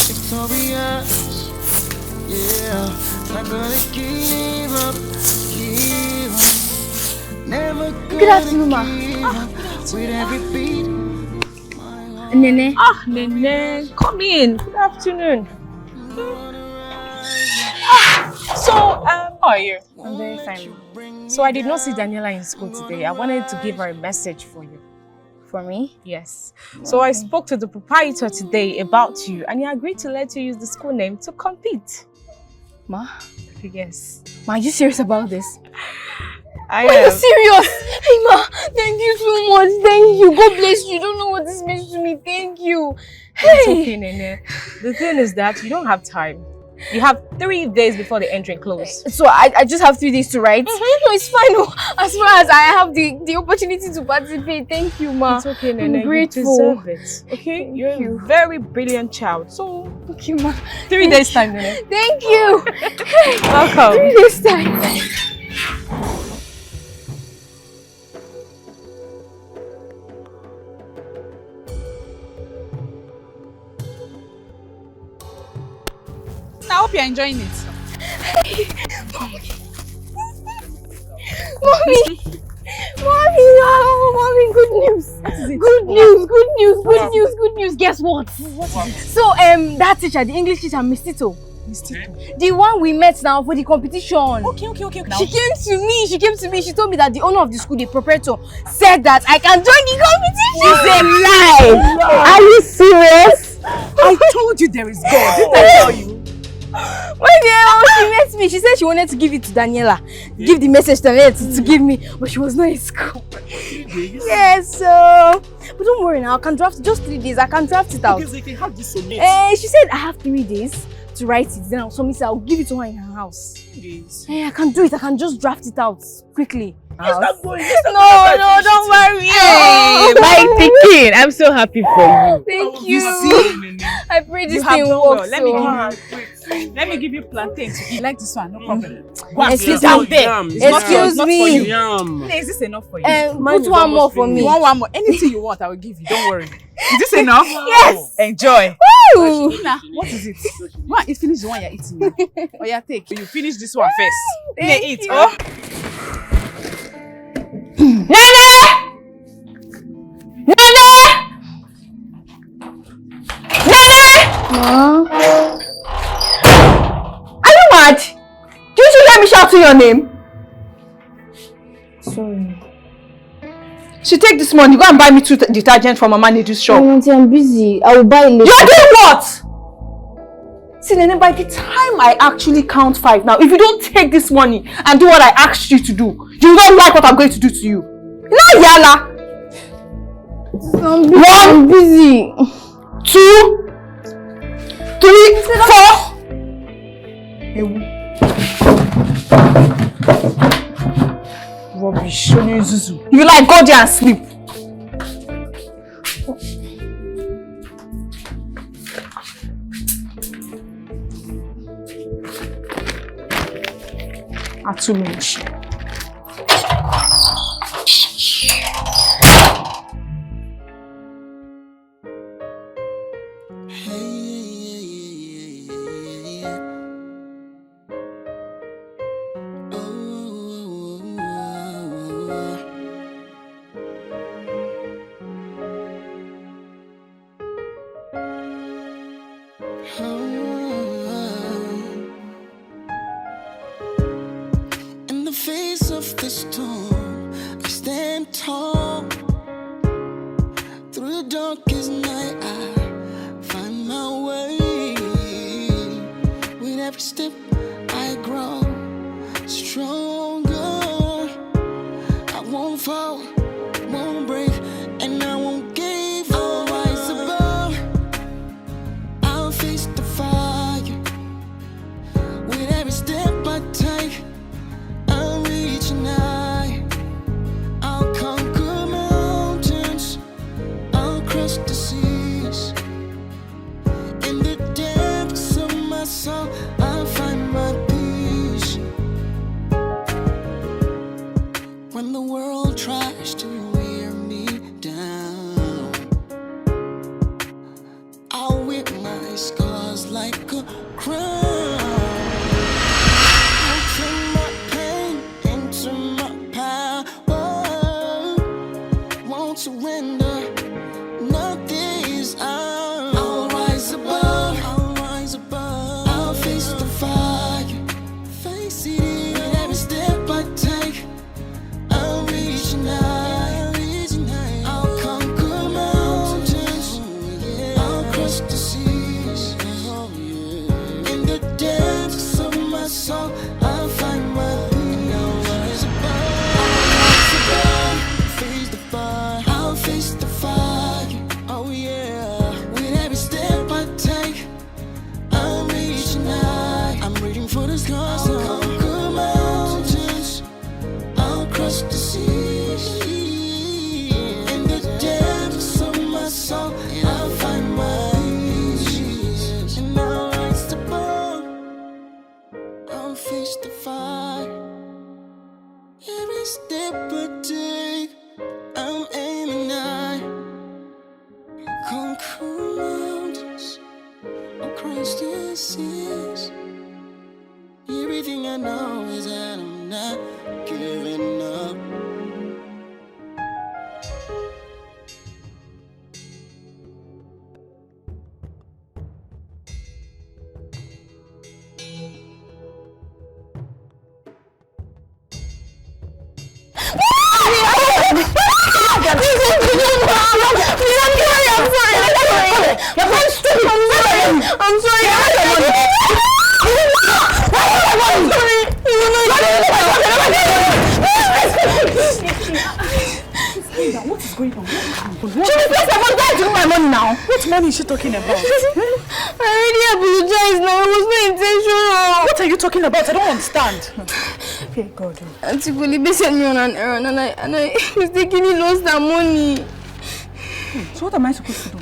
S7: Victorious, yeah, not gonna give up, never
S13: Good afternoon, Ma.
S7: with every beat.
S13: Nene.
S14: Nene, come in. Good afternoon. How are you?
S13: I'm very fine.
S14: So I did not see Daniela in school today. I wanted to give her a message for you.
S13: For me?
S14: Yes. So I spoke to the proprietor today about you and he agreed to let you use the school name to compete.
S13: Ma?
S14: Yes.
S13: Ma, are you serious about this?
S14: I
S13: Are you
S14: am.
S13: serious? Hey, Ma, thank you so much. Thank you. God bless you. You don't know what this means to me. Thank you. Hey.
S14: It's okay, Nene. The thing is that you don't have time. You have 3 days before the entry close.
S13: So I just have 3 days to write? No, it's fine. No. As far as I have the opportunity to participate. Thank you, Ma.
S14: It's okay, Nene.
S13: I'm grateful.
S14: You deserve it. Okay?
S13: Thank
S14: You're
S13: you.
S14: a very brilliant child. So,
S13: thank you, Ma.
S14: 3 days time, Nene.
S13: Thank you.
S14: Welcome.
S13: 3 days time.
S3: I hope you're enjoying it.
S13: Mommy! Mommy, good news! Good news! Guess what? What is it? So, that teacher, the English teacher, Miss Tito. The one we met now for the competition.
S3: Okay. Now.
S13: She came to me. She told me that the owner of the school, the proprietor, said that I can join the competition.
S3: She's a lie!
S13: Are you serious?
S3: I told you there is God. Didn't I tell you?
S13: When she met me, she said she wanted to give it to Daniela. Give the message to Daniela to give me, but she was not in school. Yes, so... But don't worry now, I can draft it. Just 3 days, I can draft it out.
S3: Okay, so you can have this submit.
S13: She said I have 3 daes to write it. Then I'll submit it. I'll give it to her in her house. I can do it. I can just draft it out quickly.
S3: Stop going.
S14: No, don't worry. Hey, my thinking. I'm so happy for you.
S13: Thank you. See? I pray this thing works.
S3: Let me give you plantain to eat. You like this one? No problem.
S13: Excuse
S3: down
S13: me.
S3: there.
S13: Excuse me.
S3: Is this enough for you?
S13: Put one more for me.
S3: You want one more? Anything you want, I will give you. Don't worry. Is this enough?
S13: Yes.
S3: Enjoy.
S13: Woo.
S3: Ina, what is it? One, it finish the one you're eating now. Oh yeah, take. You finish this one first.
S13: Thank
S3: eat.
S13: you.
S3: Oh.
S5: Are you mad? Didn't you hear me shouting your name?
S13: Sorry.
S5: She take this money, go and buy me 2 detergents from Mama Nedu's shop.
S13: Auntie, I'm busy. I will buy it later.
S5: You're doing what? See, Nene, by the time I actually count 5 now, if you don't take this money and do what I asked you to do, you don't like what I'm going to do to you. No, Yala.
S13: I'm busy.
S5: 2, 3, 4. Rubbish. You like go there and sleep. Atumishi.
S7: the face of the storm, I stand tall. Through the darkest night, I find my way. With every step, I grow stronger. I won't fall, won't break, and I won't give up. I'll rise above. I'll face the fire. With every step I take, I'm reaching high. I'll conquer mountains. I'll cross the seas. In the depths of my soul, I'll find my peace. When the world tries to wear me down, I'll wear my scars like a crown. I'll turn my pain into my power. Won't surrender. Nothing is out. I'll rise above. I'll rise above. I'll face the fire. Face it. With every step I take, I'm reaching high. I'll conquer mountains. I'll cross the seas. In the depths of my soul, I'll find my peace. I'll rise above. Face the fire. I'll face the fire. Oh yeah. With every step I take, I'm reaching high. I'm reaching for the stars. I'll conquer mountains. I'll cross the seas. In the depths of my soul, I'll find my peace. And I'll rise above. I'll face the fire. Every step I take, I'm aiming high. Conquer mountains, across the seas. Everything I know is that I'm not giving up.
S1: I'm sorry.
S6: What is going on?
S1: My money now.
S6: What money is she talking about?
S1: I already apologized now. It was not intentional.
S6: What are you talking about? I don't understand. Okay, God.
S1: Auntie Felipe sent me on an errand and I mistakenly lost that money.
S6: So what am I supposed to do?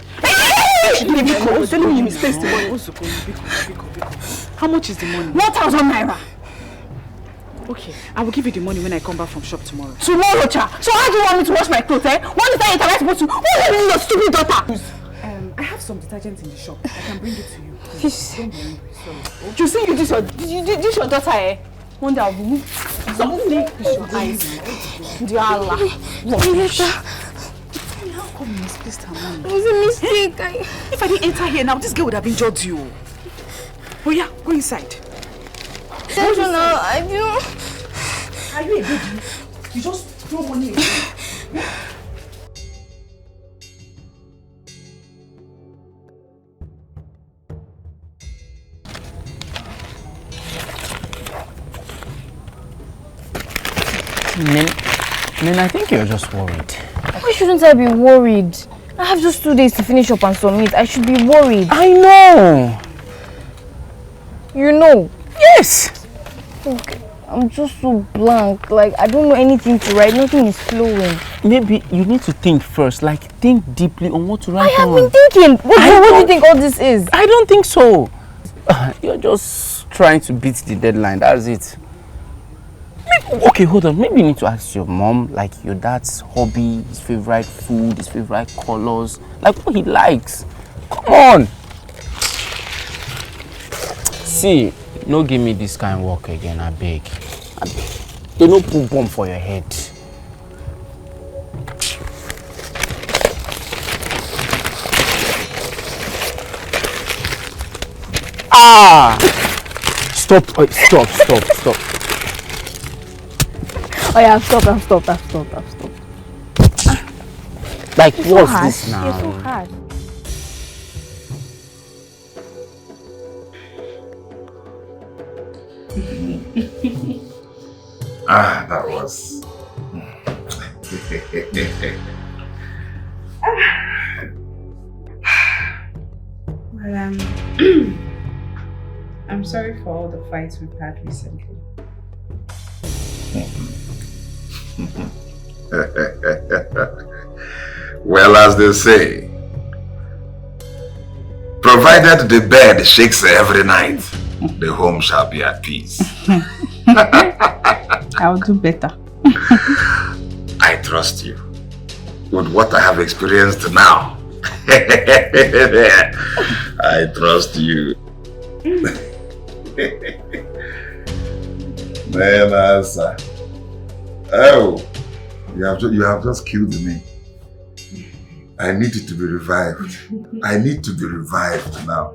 S1: Because telling me you misplaced the money.
S6: How much is the money?
S1: 1,000 naira.
S6: Okay, I will give you the money when I come back from shop tomorrow.
S1: Tomorrow, cha. So how do you want me to wash my clothes, eh? What is that I supposed to? Who is your stupid daughter?
S6: I have some detergent in the shop. I can bring it to you. Don't be angry. Sorry.
S1: You see, this your daughter, eh? One day I'll remove something with your eyes. Diala.
S6: How come you misplaced her money?
S1: It was a mistake.
S6: If I didn't enter here now, this girl would have injured you. Oh yeah, go inside.
S1: Sensational, I do.
S6: Are you a baby? You just throw money away.
S9: Nen, I think you're just worried.
S1: Why shouldn't I be worried? I have just 2 days to finish up and submit. I should be worried.
S9: I know.
S1: You know?
S9: Yes.
S1: Okay. I'm just so blank. Like, I don't know anything to write. Nothing is flowing.
S9: Maybe you need to think first. Like, think deeply on what to write.
S1: I have been thinking. What do you think all this is?
S9: I don't think so. You're just trying to beat the deadline. That's it. Okay, hold on. Maybe you need to ask your mom, like your dad's hobby, his favorite food, his favorite colors, like what he likes. Come on. See, no give me this kind of work again, I beg. They no put bomb for your head. Ah! Stop.
S13: Oh yeah, I've stopped.
S9: Like,
S13: It's
S9: what's
S13: so hard.
S9: this now?
S13: You're so hard.
S12: That was.
S2: Well, I'm sorry for all the fights we've had recently.
S12: Well, as they say, provided the bed shakes every night, the home shall be at peace.
S2: I'll do better.
S12: I trust you. With what I have experienced now, I trust you. Man, oh, you have just killed me. I need to be revived. I need to be revived now.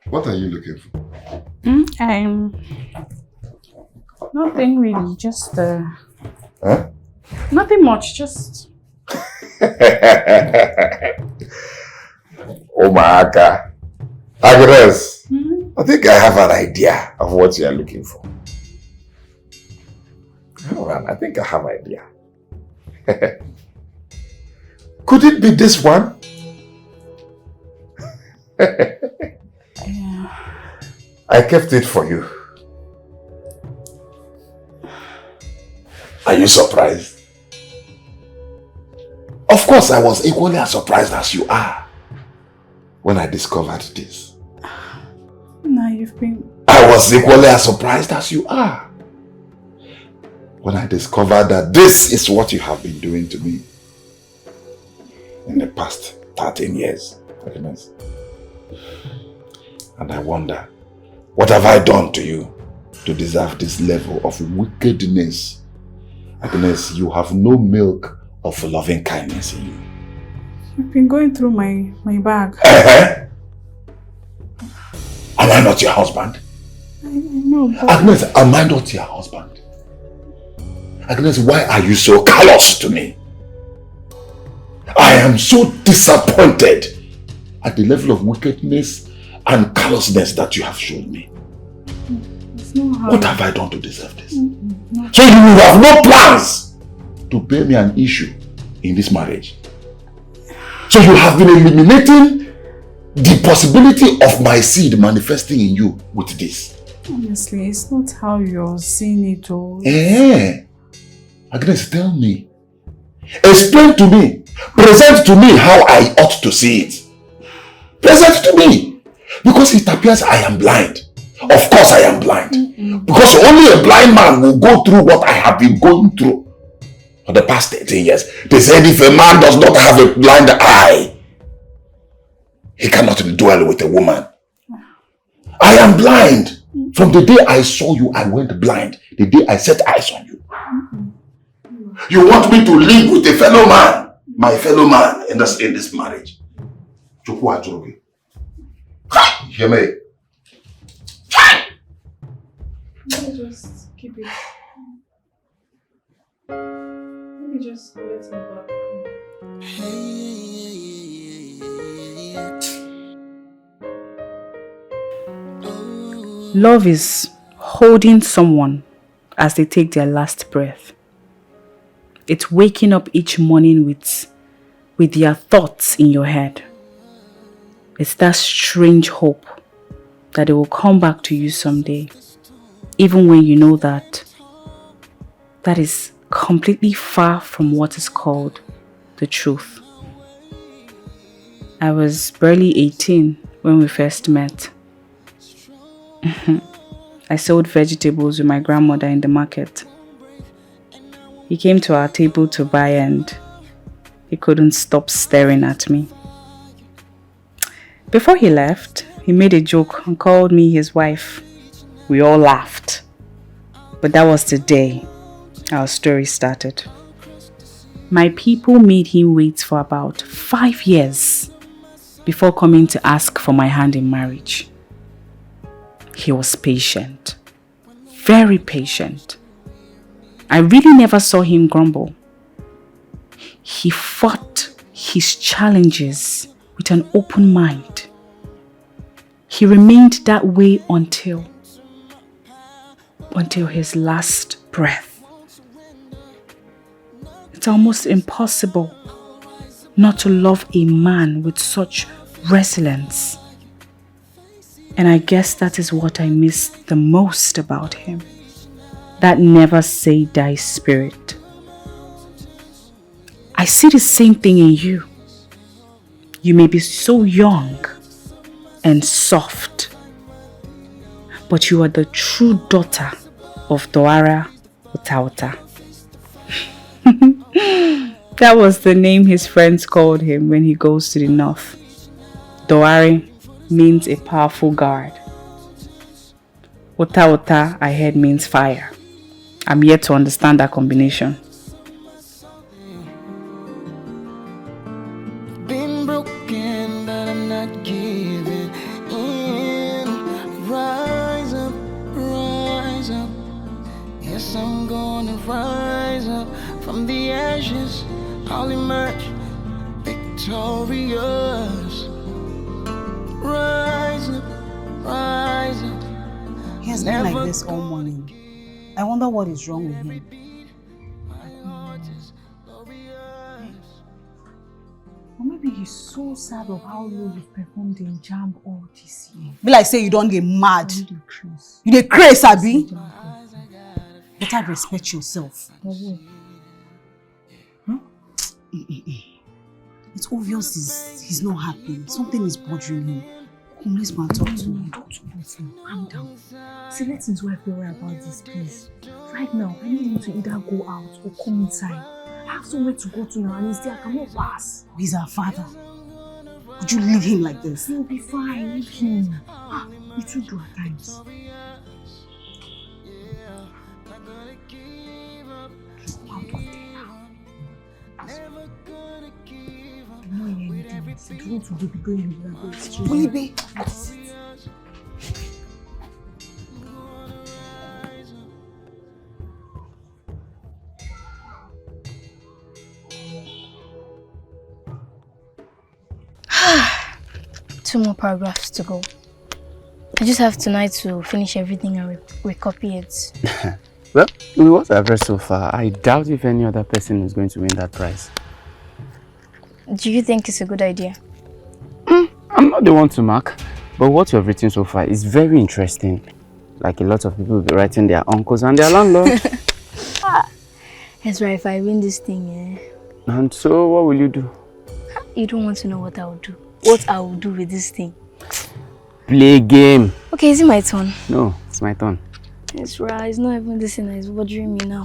S12: What are you looking for?
S2: Nothing really, just
S12: Huh?
S2: nothing much, just
S12: Oh my God. Agnes, I think I have an idea of what you are looking for. Hold on, I think I have an idea. Could it be this one? I kept it for you. Are you surprised? Of course, I was equally as surprised as you are when I discovered this.
S2: no, you've been.
S12: I was equally as surprised as you are when I discovered that this is what you have been doing to me in the past 13 years. Agnes. And I wonder, what have I done to you to deserve this level of wickedness? Agnes, you have no milk of loving kindness in you.
S2: You've been going through my bag.
S12: Am I not your husband?
S2: I know, but...
S12: Agnes, am I not your husband? Agnes, why are you so callous to me? I am so disappointed at the level of wickedness and callousness that you have shown me. What have I done to deserve this? So you have no plans to pay me an issue in this marriage. So you have been eliminating the possibility of my seed manifesting in you with this.
S2: Honestly, it's not how you're seeing it all.
S12: Agnes, tell me. Explain to me. Present to me how I ought to see it. Present to me. Because it appears I am blind. Of course I am blind. Because only a blind man will go through what I have been going through for the past 13 years. They said if a man does not have a blind eye, he cannot dwell with a woman. I am blind. From the day I saw you, I went blind. The day I set eyes on you. You want me to live with a fellow man, my fellow man, in this marriage? Hear me?
S2: Let me just keep it. Let me just let him back. Love is holding someone as they take their last breath. It's waking up each morning with their thoughts in your head. It's that strange hope that they will come back to you someday, even when you know that that is completely far from what is called the truth. I was barely 18 when we first met. I sold vegetables with my grandmother in the market. He came to our table to buy and he couldn't stop staring at me. Before he left,
S3: he made a joke and called me his wife. We all laughed. But that was the day our story started. My people made him wait for about 5 years before coming to ask for my hand in marriage. He was patient, very patient. I really never saw him grumble. He fought his challenges with an open mind. He remained that way until his last breath. It's almost impossible not to love a man with such resilience. And I guess that is what I miss the most about him. That never say die spirit. I see the same thing in you. You may be so young and soft, but you are the true daughter of Doara Utauta. That was the name his friends called him when he goes to the north. Doare means a powerful guard. Ota I heard means fire. I'm yet to understand that combination.
S7: Been broken, but I'm not giving in. Rise up, rise up. Yes, I'm gonna rise up from the ashes. I'll emerge victorious. Rise up, rise up.
S15: He has been like this all morning. I wonder what is wrong with him.
S6: Or maybe he's so sad of how low you've performed in JAMB all this year.
S15: Be like say you don't get mad. You dey craze, Abi. Better respect yourself.
S6: Huh?
S15: It's obvious he's not happy. Something is bothering him. Come, let's go and talk to him.
S6: Don't talk to him. Calm down. See, let his wife worry about this, please. Right now, I need him to either go out or come inside. I have somewhere to go to now, and he's there. I cannot pass.
S15: He's our father. Would you leave him like this?
S6: He'll be fine. Leave him. We too do at times. Out of there now. I'm not hearing anything. I don't want to be going with that.
S15: Will it be?
S1: Two more paragraphs to go. I just have tonight to finish everything and recopy it.
S9: Well, with what I've read so far, I doubt if any other person is going to win that prize.
S1: Do you think it's a good idea?
S9: I'm not the one to mark, but what you have written so far is very interesting. Like a lot of people will be writing their uncles and their landlords.
S1: That's right, if I win this thing, yeah.
S9: And so, what will you do?
S1: You don't want to know what I will do. What I will do with this thing.
S9: Play game.
S1: Okay, is it my turn?
S9: No, it's my turn.
S1: It's right, it's not even this thing that is bothering me now.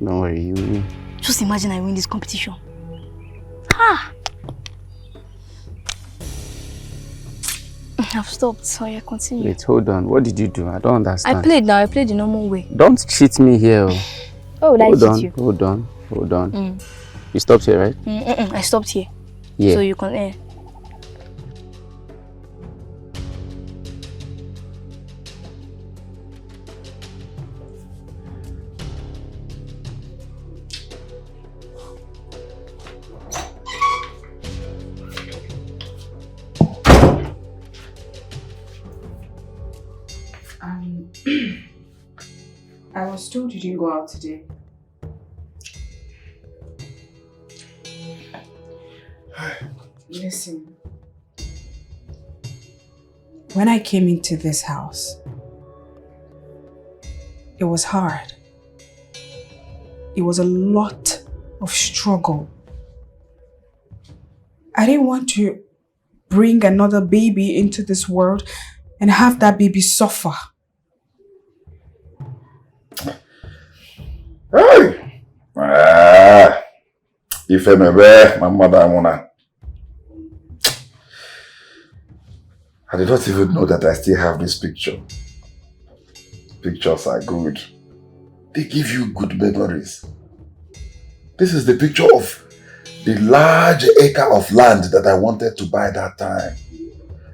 S9: Don't worry, you win.
S1: Just imagine I win this competition. I've stopped, so yeah, continue.
S9: Wait, hold on. What did you do? I don't understand.
S1: I played now, I played the normal way.
S9: Don't cheat me here.
S1: Oh, would I cheat you?
S9: Hold on. You stopped here, right?
S1: I stopped here.
S9: Yeah.
S1: So you can
S3: I was told you didn't go out today. Listen. When I came into this house, it was hard. It was a lot of struggle. I didn't want to bring another baby into this world and have that baby suffer.
S12: Hey! If I'm my mother, I wanna. I did not even know that I still have this picture. Pictures are good. They give you good memories. This is the picture of the large acre of land that I wanted to buy that time.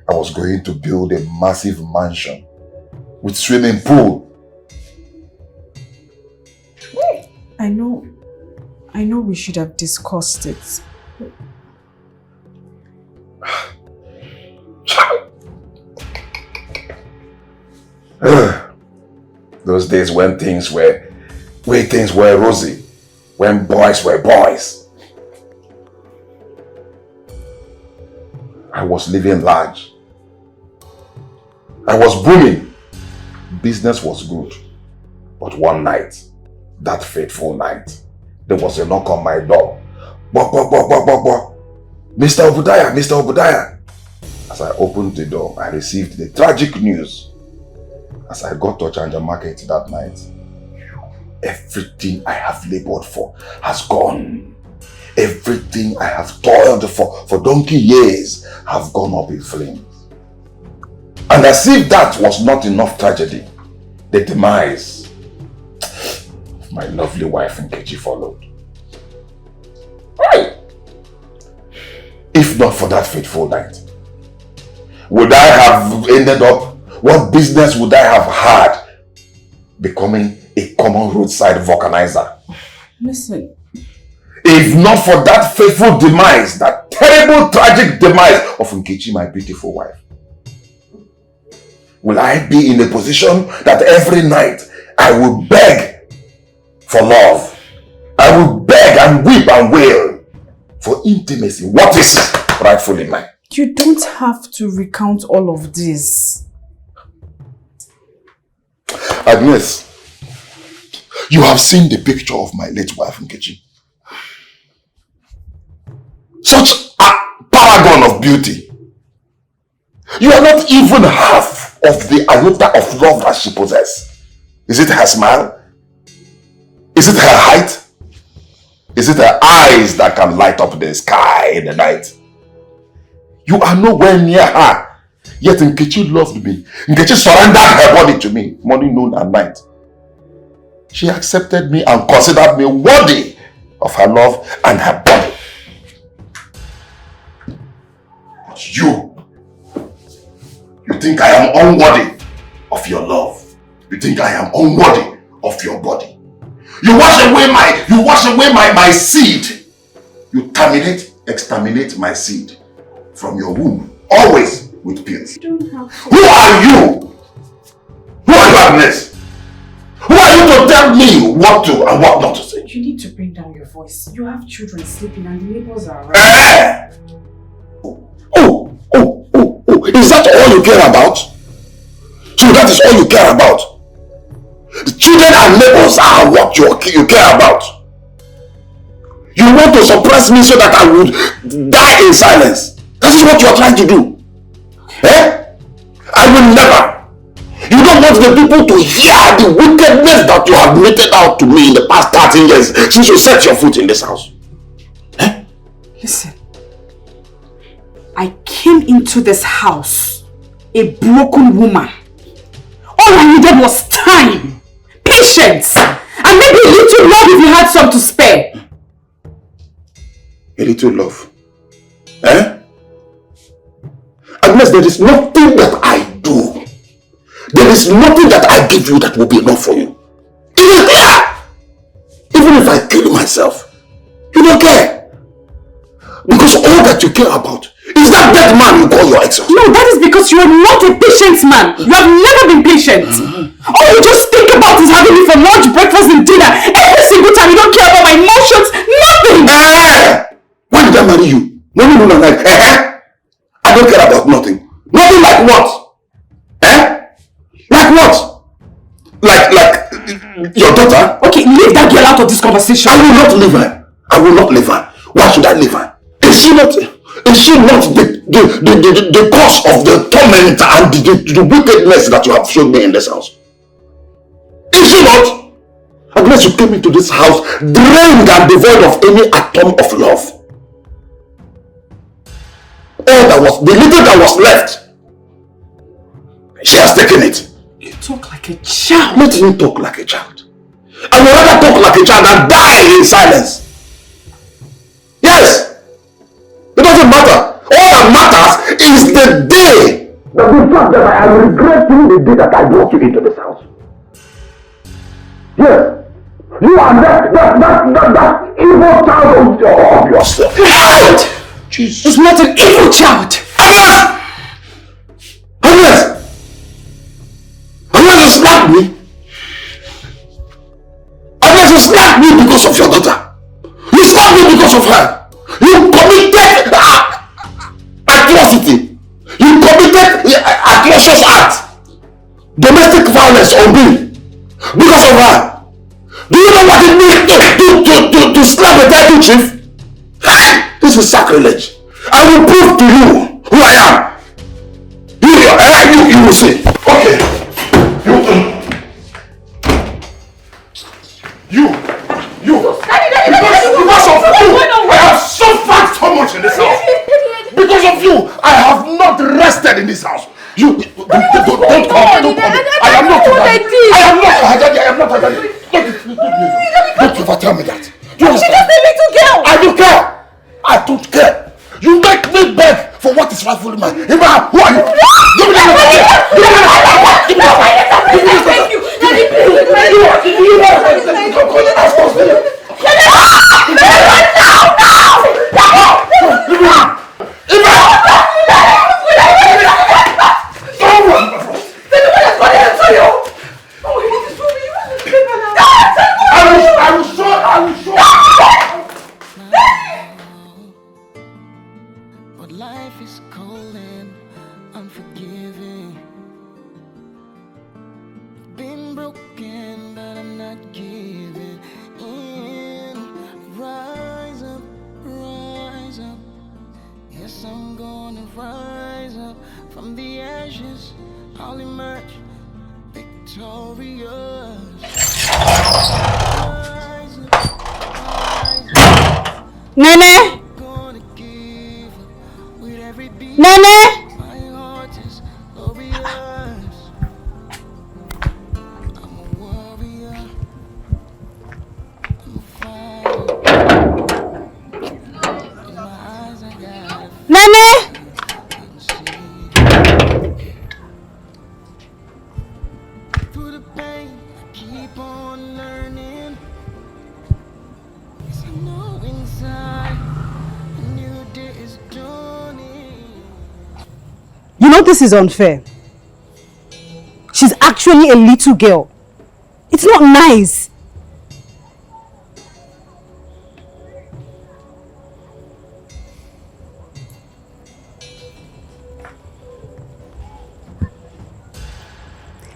S12: I was going to build a massive mansion with swimming pool.
S2: I know we should have discussed it.
S12: Those days when things were rosy, when boys were boys. I was living large. I was booming. Business was good. But one night, that fateful night, there was a knock on my door. Bok, bok, bok, bok, bok, bok. Mr. Obadiah, Mr. Obadiah. As I opened the door, I received the tragic news. As I got to Chanja Market that night, everything I have labored for has gone. Everything I have toiled for donkey years have gone up in flames. And as if that was not enough tragedy, the demise of my lovely wife Nkechi followed. Right. If not for that fateful night, would I have ended up, what business would I have had becoming a common roadside vulcanizer?
S2: Listen.
S12: If not for that fateful demise, that terrible, tragic demise of Nkechi, my beautiful wife, will I be in a position that every night I will beg for love? I will beg and weep and wail for intimacy. What is rightfully mine?
S2: You don't have to recount all of this.
S12: Agnes, you have seen the picture of my late wife Nkechi. Such a paragon of beauty. You are not even half of the iota of love that she possesses. Is it her smile? Is it her height? Is it her eyes that can light up the sky in the night? You are nowhere near her. Yet Nkechi loved me. Nkechi surrendered her body to me, morning, noon, and night. She accepted me and considered me worthy of her love and her body. But you think I am unworthy of your love. You think I am unworthy of your body. You wash away my seed. You exterminate my seed from your womb. Always with pills. Who are you? Who are you, Agnes? Who are you to tell me what to and what not to say?
S2: You need to bring down your voice. You have children sleeping and the neighbors are around.
S12: Is that all you care about? So that is all you care about? The children and neighbors are what you care about. You want to suppress me so that I would die in silence. That is what you are trying to do. I will never. You don't want the people to hear the wickedness that you have meted out to me in the past 13 years since you set your foot in this house.
S2: Listen. I came into this house a broken woman. All I needed was time, patience, and maybe a little love if you had some to spare.
S12: A little love? Agnes, there is nothing that I do. There is nothing that I give you that will be enough for you. You don't care. Even if I kill myself, you don't care. Because all that you care about is that dead man you call your ex-husband.
S2: No, that is because you are not a patient man. You have never been patient. All you just think about is having me for lunch, breakfast, and dinner. Every single time you don't care about my emotions. Nothing.
S12: When did I marry you? No. I don't care about nothing. Nothing like what? Like what? Like your daughter?
S2: Okay, leave that girl out of this conversation.
S12: I will not leave her. I will not leave her. Why should I leave her? Is she not the cause of the torment and the wickedness that you have shown me in this house? Is she not? Unless you came into this house drained and devoid of any atom of love. The little that was left She has taken it.
S2: You talk like a child.
S12: Let me talk like a child. I would rather talk like a child than die in silence. Yes! It doesn't matter. All that matters is the day. The fact that I am regretting the day that I brought you into this house. Yes. You are that evil child of yourself. Out! Jesus.
S2: It's not an evil child.
S12: Agnes! Agnes, you slapped me. Agnes, you slapped me because of your daughter. You slapped me because of her. You committed atrocity. You committed atrocious act. Domestic violence on me because of her. Do you know what it means to slap a title chief? This is sacrilege. I will prove to you who I am. You will see. Okay. You. Because of you, I have suffered so much in this house. Because of you, I have not rested in this house. You don't come. I am not Don't ever tell me that.
S2: She's just a little girl.
S12: I don't care. I don't care. You make me beg for what is rightfully mine. Ima, who are you? Give me that. I will show.
S7: But life is cold and unforgiving. Been broken, but I'm not giving in. Rise up, rise up. Yes, I'm gonna rise up from the ashes. I'll emerge victorious.
S15: Nene! Nene! Nene!
S7: Through the pain, keep on learning. 'Cause I know inside a new day is dawning.
S15: You know this is unfair. She's actually a little girl. It's not nice.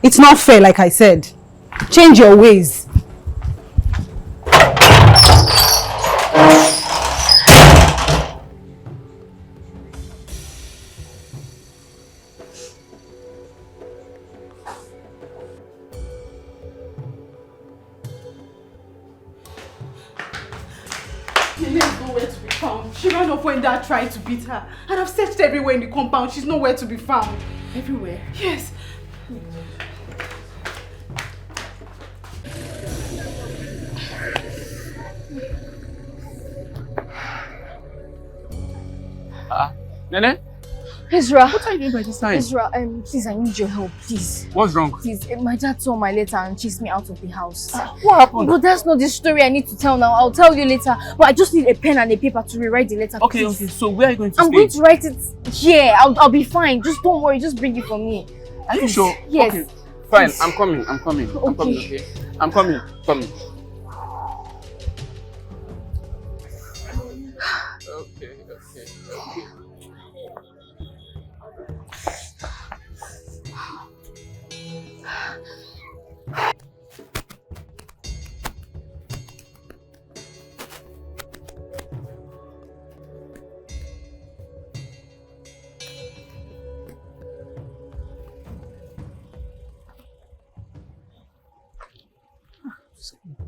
S15: It's not fair, like I said. Change your ways.
S2: Nene is nowhere to be found. She ran off when Dad tried to beat her. And I've searched everywhere in the compound. She's nowhere to be found.
S10: Everywhere?
S2: Yes.
S9: Nene?
S1: Ezra.
S9: What are you doing by this time?
S1: Ezra, please, I need your help, please.
S9: What's wrong?
S1: Please, my dad saw my letter and chased me out of the house.
S9: What happened?
S1: But that's not the story I need to tell now. I'll tell you later. But I just need a pen and a paper to rewrite the letter.
S9: Okay,
S1: please.
S9: okay. So where are you going to
S1: I'm
S9: stay?
S1: going to write it here. I'll be fine. Just don't worry. Just bring it for me.
S9: Are you sure?
S1: Yes.
S9: Okay. Fine.
S1: Please.
S9: I'm coming. I'm coming. I'm coming. Okay. I'm coming. Coming. Okay.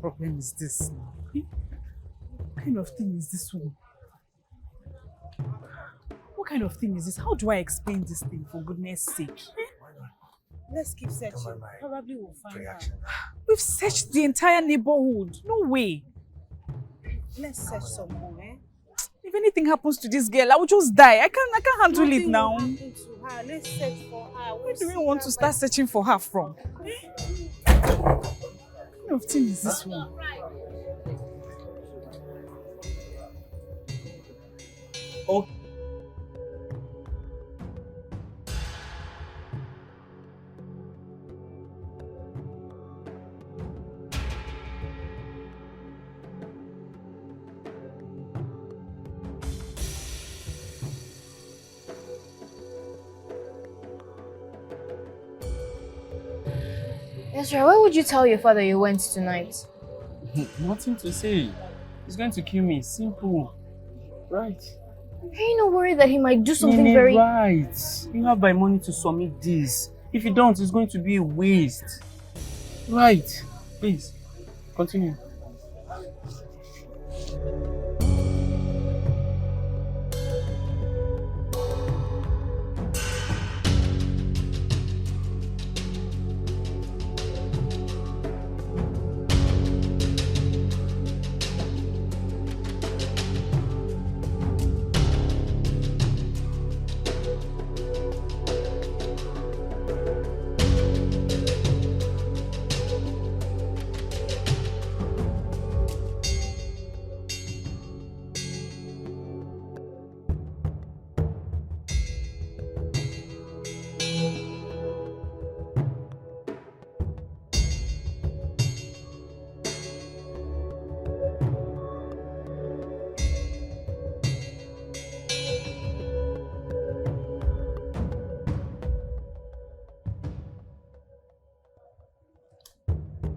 S3: What problem is this now? What kind of thing is this one? What kind of thing is this? How do I explain this thing, for goodness sake?
S15: Let's keep searching. Probably we'll find her.
S6: We've searched the entire neighborhood. No way.
S15: Let's search some more, eh?
S6: If anything happens to this girl, I will just die. I can't handle it
S15: Nothing
S6: now.
S15: will happen to her. Let's search for her.
S6: Where do we want to start searching for her from? What kind of thing is this one? Oh.
S1: Ezra, why would you tell your father you went tonight?
S9: Nothing to say. He's going to kill me. Simple. Right.
S1: Are you not worried that he might do something
S9: Nene,
S1: very...
S9: Right. You have my money to submit this. If you don't, it's going to be a waste. Right. Please, continue.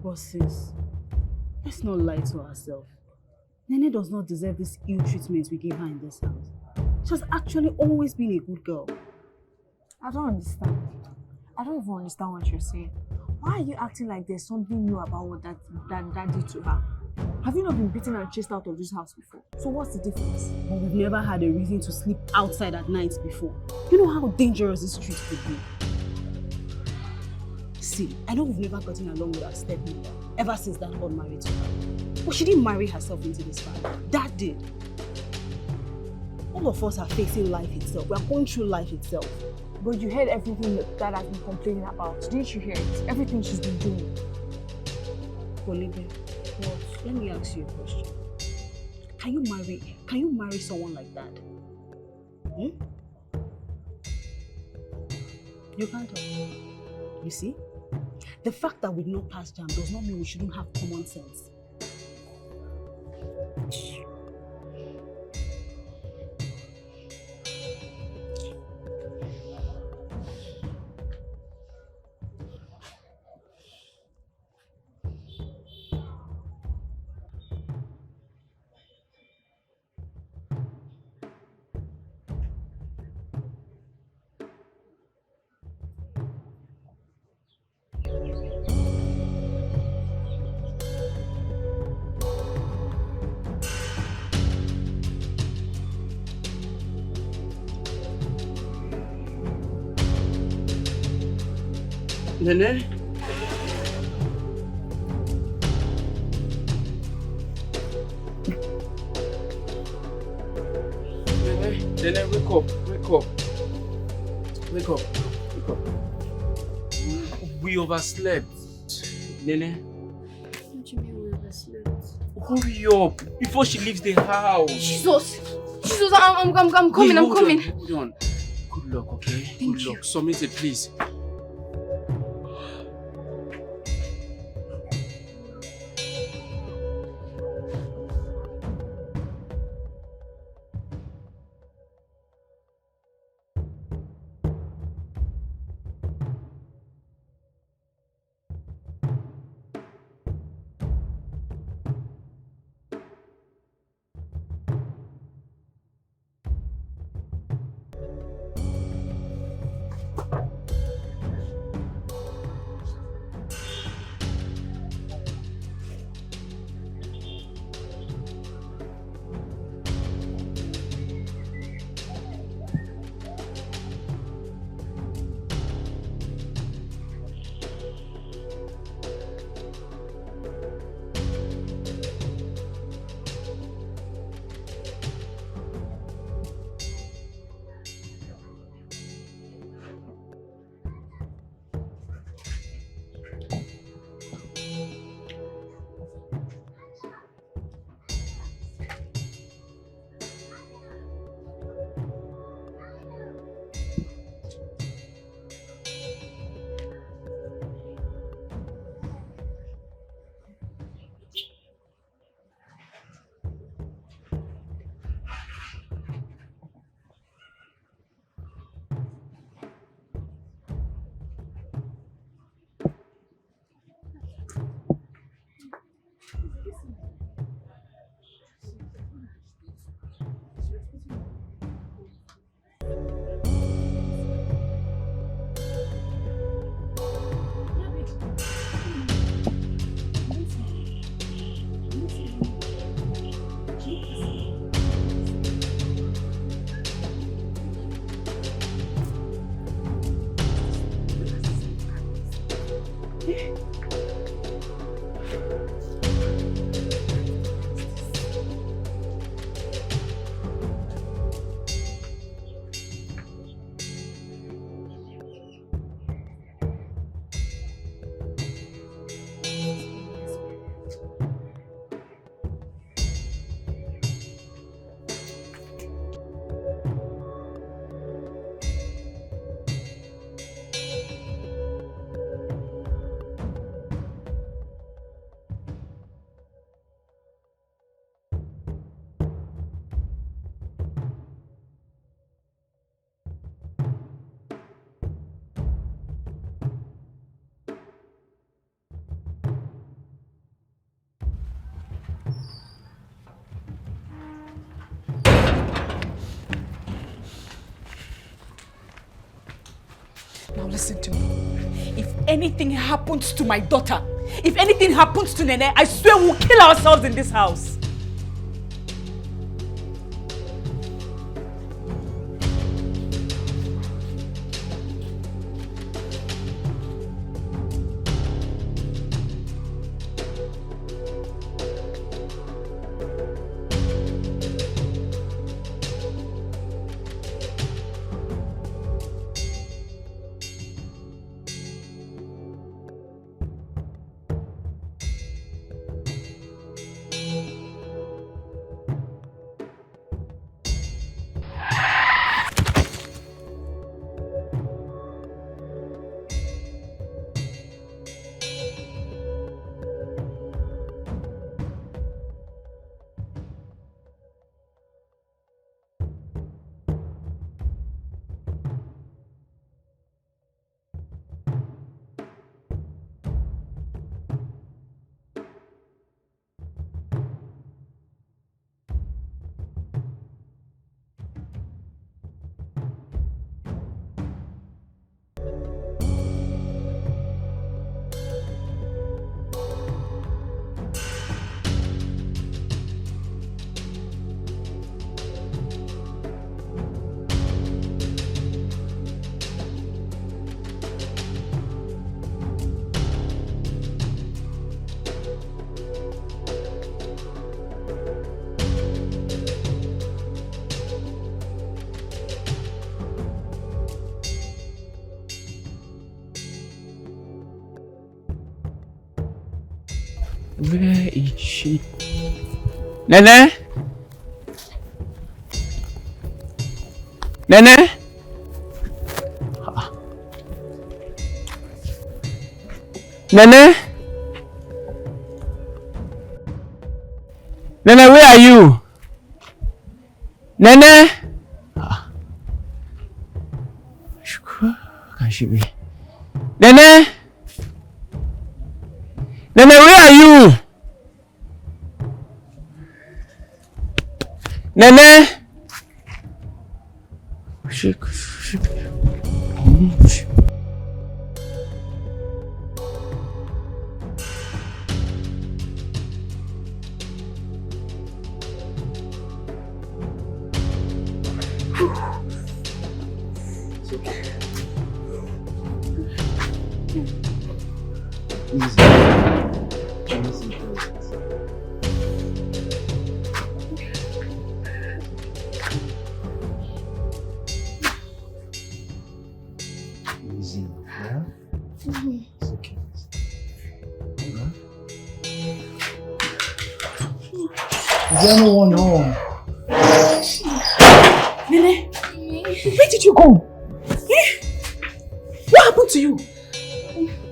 S15: But sis, let's not lie to ourselves. Nene does not deserve this ill treatment we gave her in this house. She has actually always been a good girl.
S5: I don't understand. I don't even understand what you're saying. Why are you acting like there's something new about what that did to her? Have you not been beaten and chased out of this house before? So what's the difference?
S15: But we've never had a reason to sleep outside at night before. You know how dangerous this street could be. See, I know we've never gotten along with our stepmother ever since Dad got married to her. But she didn't marry herself into this family. Dad did. All of us are facing life itself. We are going through life itself.
S5: But you heard everything that Dad has been complaining about. Didn't you hear it? Everything she's been doing.
S15: Olivia, let me ask you a question. Can you marry someone like that? You can't. You see? The fact that we did not pass jam does not mean we shouldn't have common sense.
S9: Nene? Nene, wake up. We overslept. Nene?
S1: What do you mean we overslept?
S9: Hurry up before she leaves the house.
S1: Jesus, I'm coming, I'm coming.
S9: Hold on. Good luck, okay? Good luck. Submit it, please.
S6: Now listen to me. If anything happens to my daughter, if anything happens to Nene, I swear we'll kill ourselves in this house.
S9: Where is she? Nene? Nene? Nene? Nene, where are you? Nene? Where can she be? Nene? Nene, where are you? Nene?
S16: Is anyone home?
S6: Nene, where did you go? Eh? What happened to you?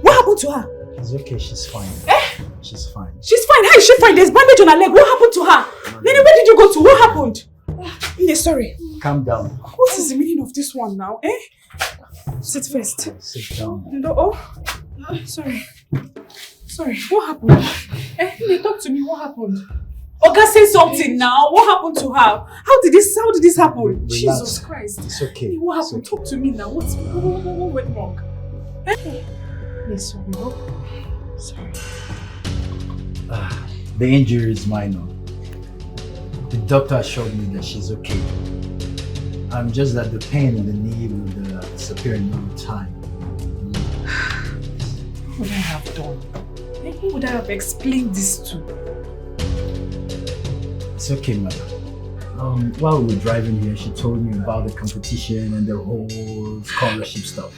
S6: What happened to her?
S16: It's okay, she's fine. She's fine.
S6: She's fine. How is she fine? There's bandage on her leg. What happened to her? Nene, where did you go to? What happened? Nene, sorry.
S16: Calm down.
S6: What is the meaning of this one now? Eh? Sit first.
S16: Sit down.
S6: No, sorry. Sorry. What happened? Nene, talk to me. What happened? Oga, say something now. What happened to her? How did this happen?
S16: Relax.
S6: Jesus Christ.
S16: It's okay.
S6: What happened? Talk to me now. What went wrong? Yes, sorry. Sorry.
S16: The injury is minor. The doctor assured me that she's okay. Just that the pain in the knee will disappear in no time.
S2: would I have done? Who would I have explained this to?
S16: It's okay, madam. While we were driving here, she told me about the competition and the whole scholarship stuff.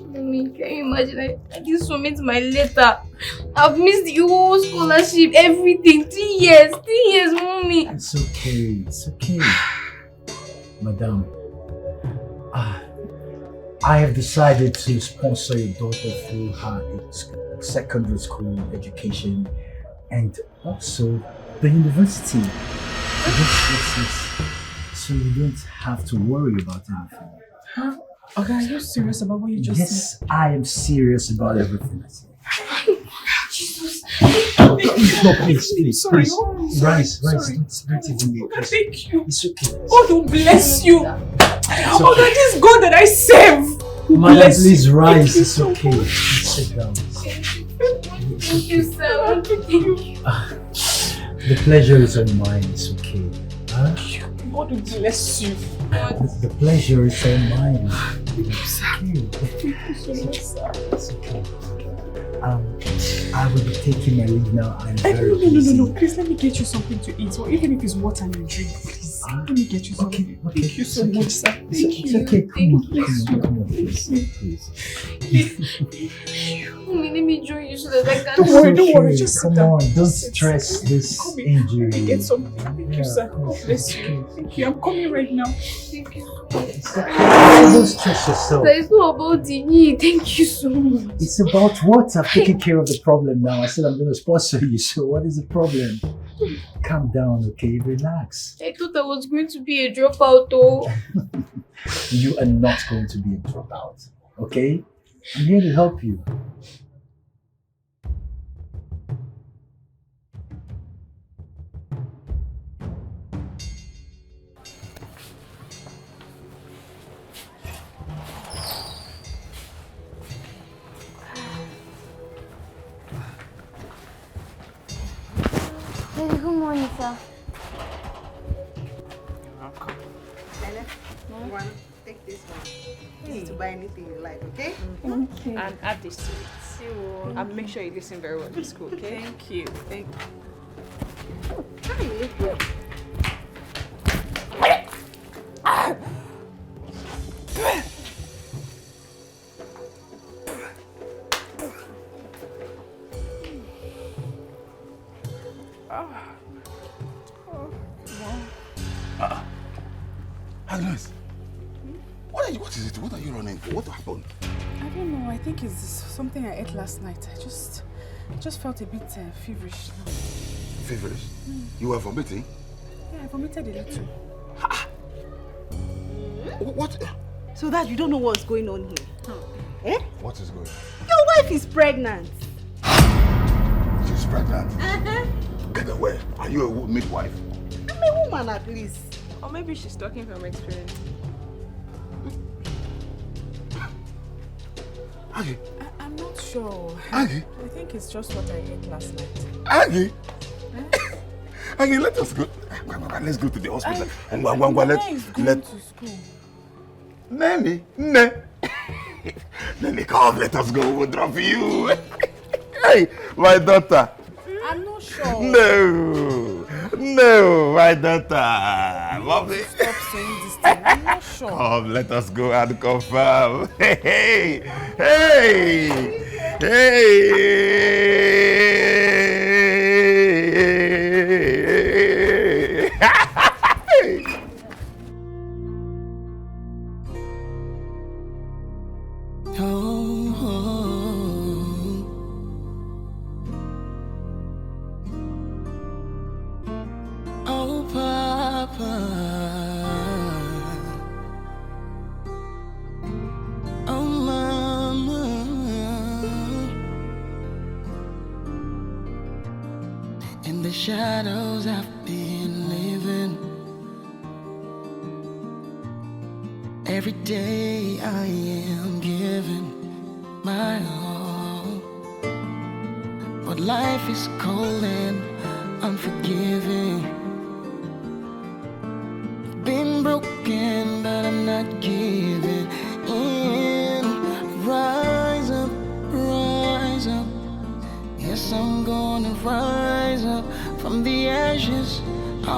S13: Mommy, can you imagine? I didn't submit my letter. I've missed the whole scholarship, everything. 3 years. 3 years, mommy.
S16: It's okay. It's okay. Madam, I have decided to sponsor your daughter through her secondary school education and also the university. Yes. So you don't have to worry about anything.
S2: Huh? Okay, are you serious about what you just said?
S16: Yes, I am serious about everything I say.
S13: Jesus.
S16: Please. Rise. Don't even make
S2: God, thank you.
S16: It's okay.
S2: God will bless you. Oh God, this God that I serve.
S16: Madam, please rise. It's okay. Please sit down.
S13: Thank you, sir. Thank you.
S16: The pleasure is on mine. It's okay. Huh?
S2: God will bless you.
S16: The pleasure is on mine.
S2: Thank you, sir. Thank you so much, sir.
S16: It's okay. I will be taking my leave now. I'm very busy.
S2: No. Please let me get you something to eat, or even if it's water and you drink, please. Let me get you something.
S16: Okay.
S2: Thank you so much, sir. Thank you.
S16: It's okay. Come on, please.
S13: Mommy, let me join you so that I can...
S2: Don't worry. Just sit down.
S16: Come on, don't stress this injury.
S2: Let me get something. Thank you, sir. God bless you. Thank you. I'm coming right now. Thank you so much.
S16: It's okay. Don't stress yourself.
S13: It's not about the need. Thank you so much.
S16: It's about what? I've taken care of the problem now. I said I'm going to sponsor you. So what is the problem? Calm down, okay? Relax.
S13: I thought I was going to be a dropout, though.
S16: You are not going to be a dropout, okay? I'm here to help you.
S13: Hey, good morning, sir.
S15: Take this one. Easy to buy anything you like, okay?
S13: Thank you.
S10: And add this to it. And make sure you listen very well in school, okay?
S2: Thank you. Thank you.
S12: Agnes, what is it? What are you running for? What happened?
S2: I don't know. I think it's something I ate last night. I just felt a bit feverish now.
S12: Feverish? You were vomiting?
S2: Yeah, I vomited a little.
S12: What?
S15: So that you don't know what's going on here. Eh?
S12: What is going on?
S15: Your wife is pregnant.
S12: She's pregnant? Get away. Are you a midwife?
S15: I'm a woman at least.
S10: Or maybe she's talking from experience.
S12: Aggie?
S2: I'm not sure.
S12: Aggie?
S2: I think it's just what I ate last night.
S12: Aggie? Aggie, let us go. Let's go to the hospital.
S2: Let's to school.
S12: Nene. Nene, come, let us go. We'll drop you. Hey, my daughter.
S2: I'm not sure.
S12: No, my daughter. Mommy.
S2: Stop saying this thing. I'm not sure.
S12: Come, let us go and confirm. Hey.
S7: Oh, Papa. Oh, Mama. In the shadows I've been living. Every day I am giving my all. But life is cold and unforgiving. Been broken, but I'm not giving in. Rise up, rise up.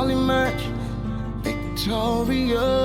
S7: emerge victorious.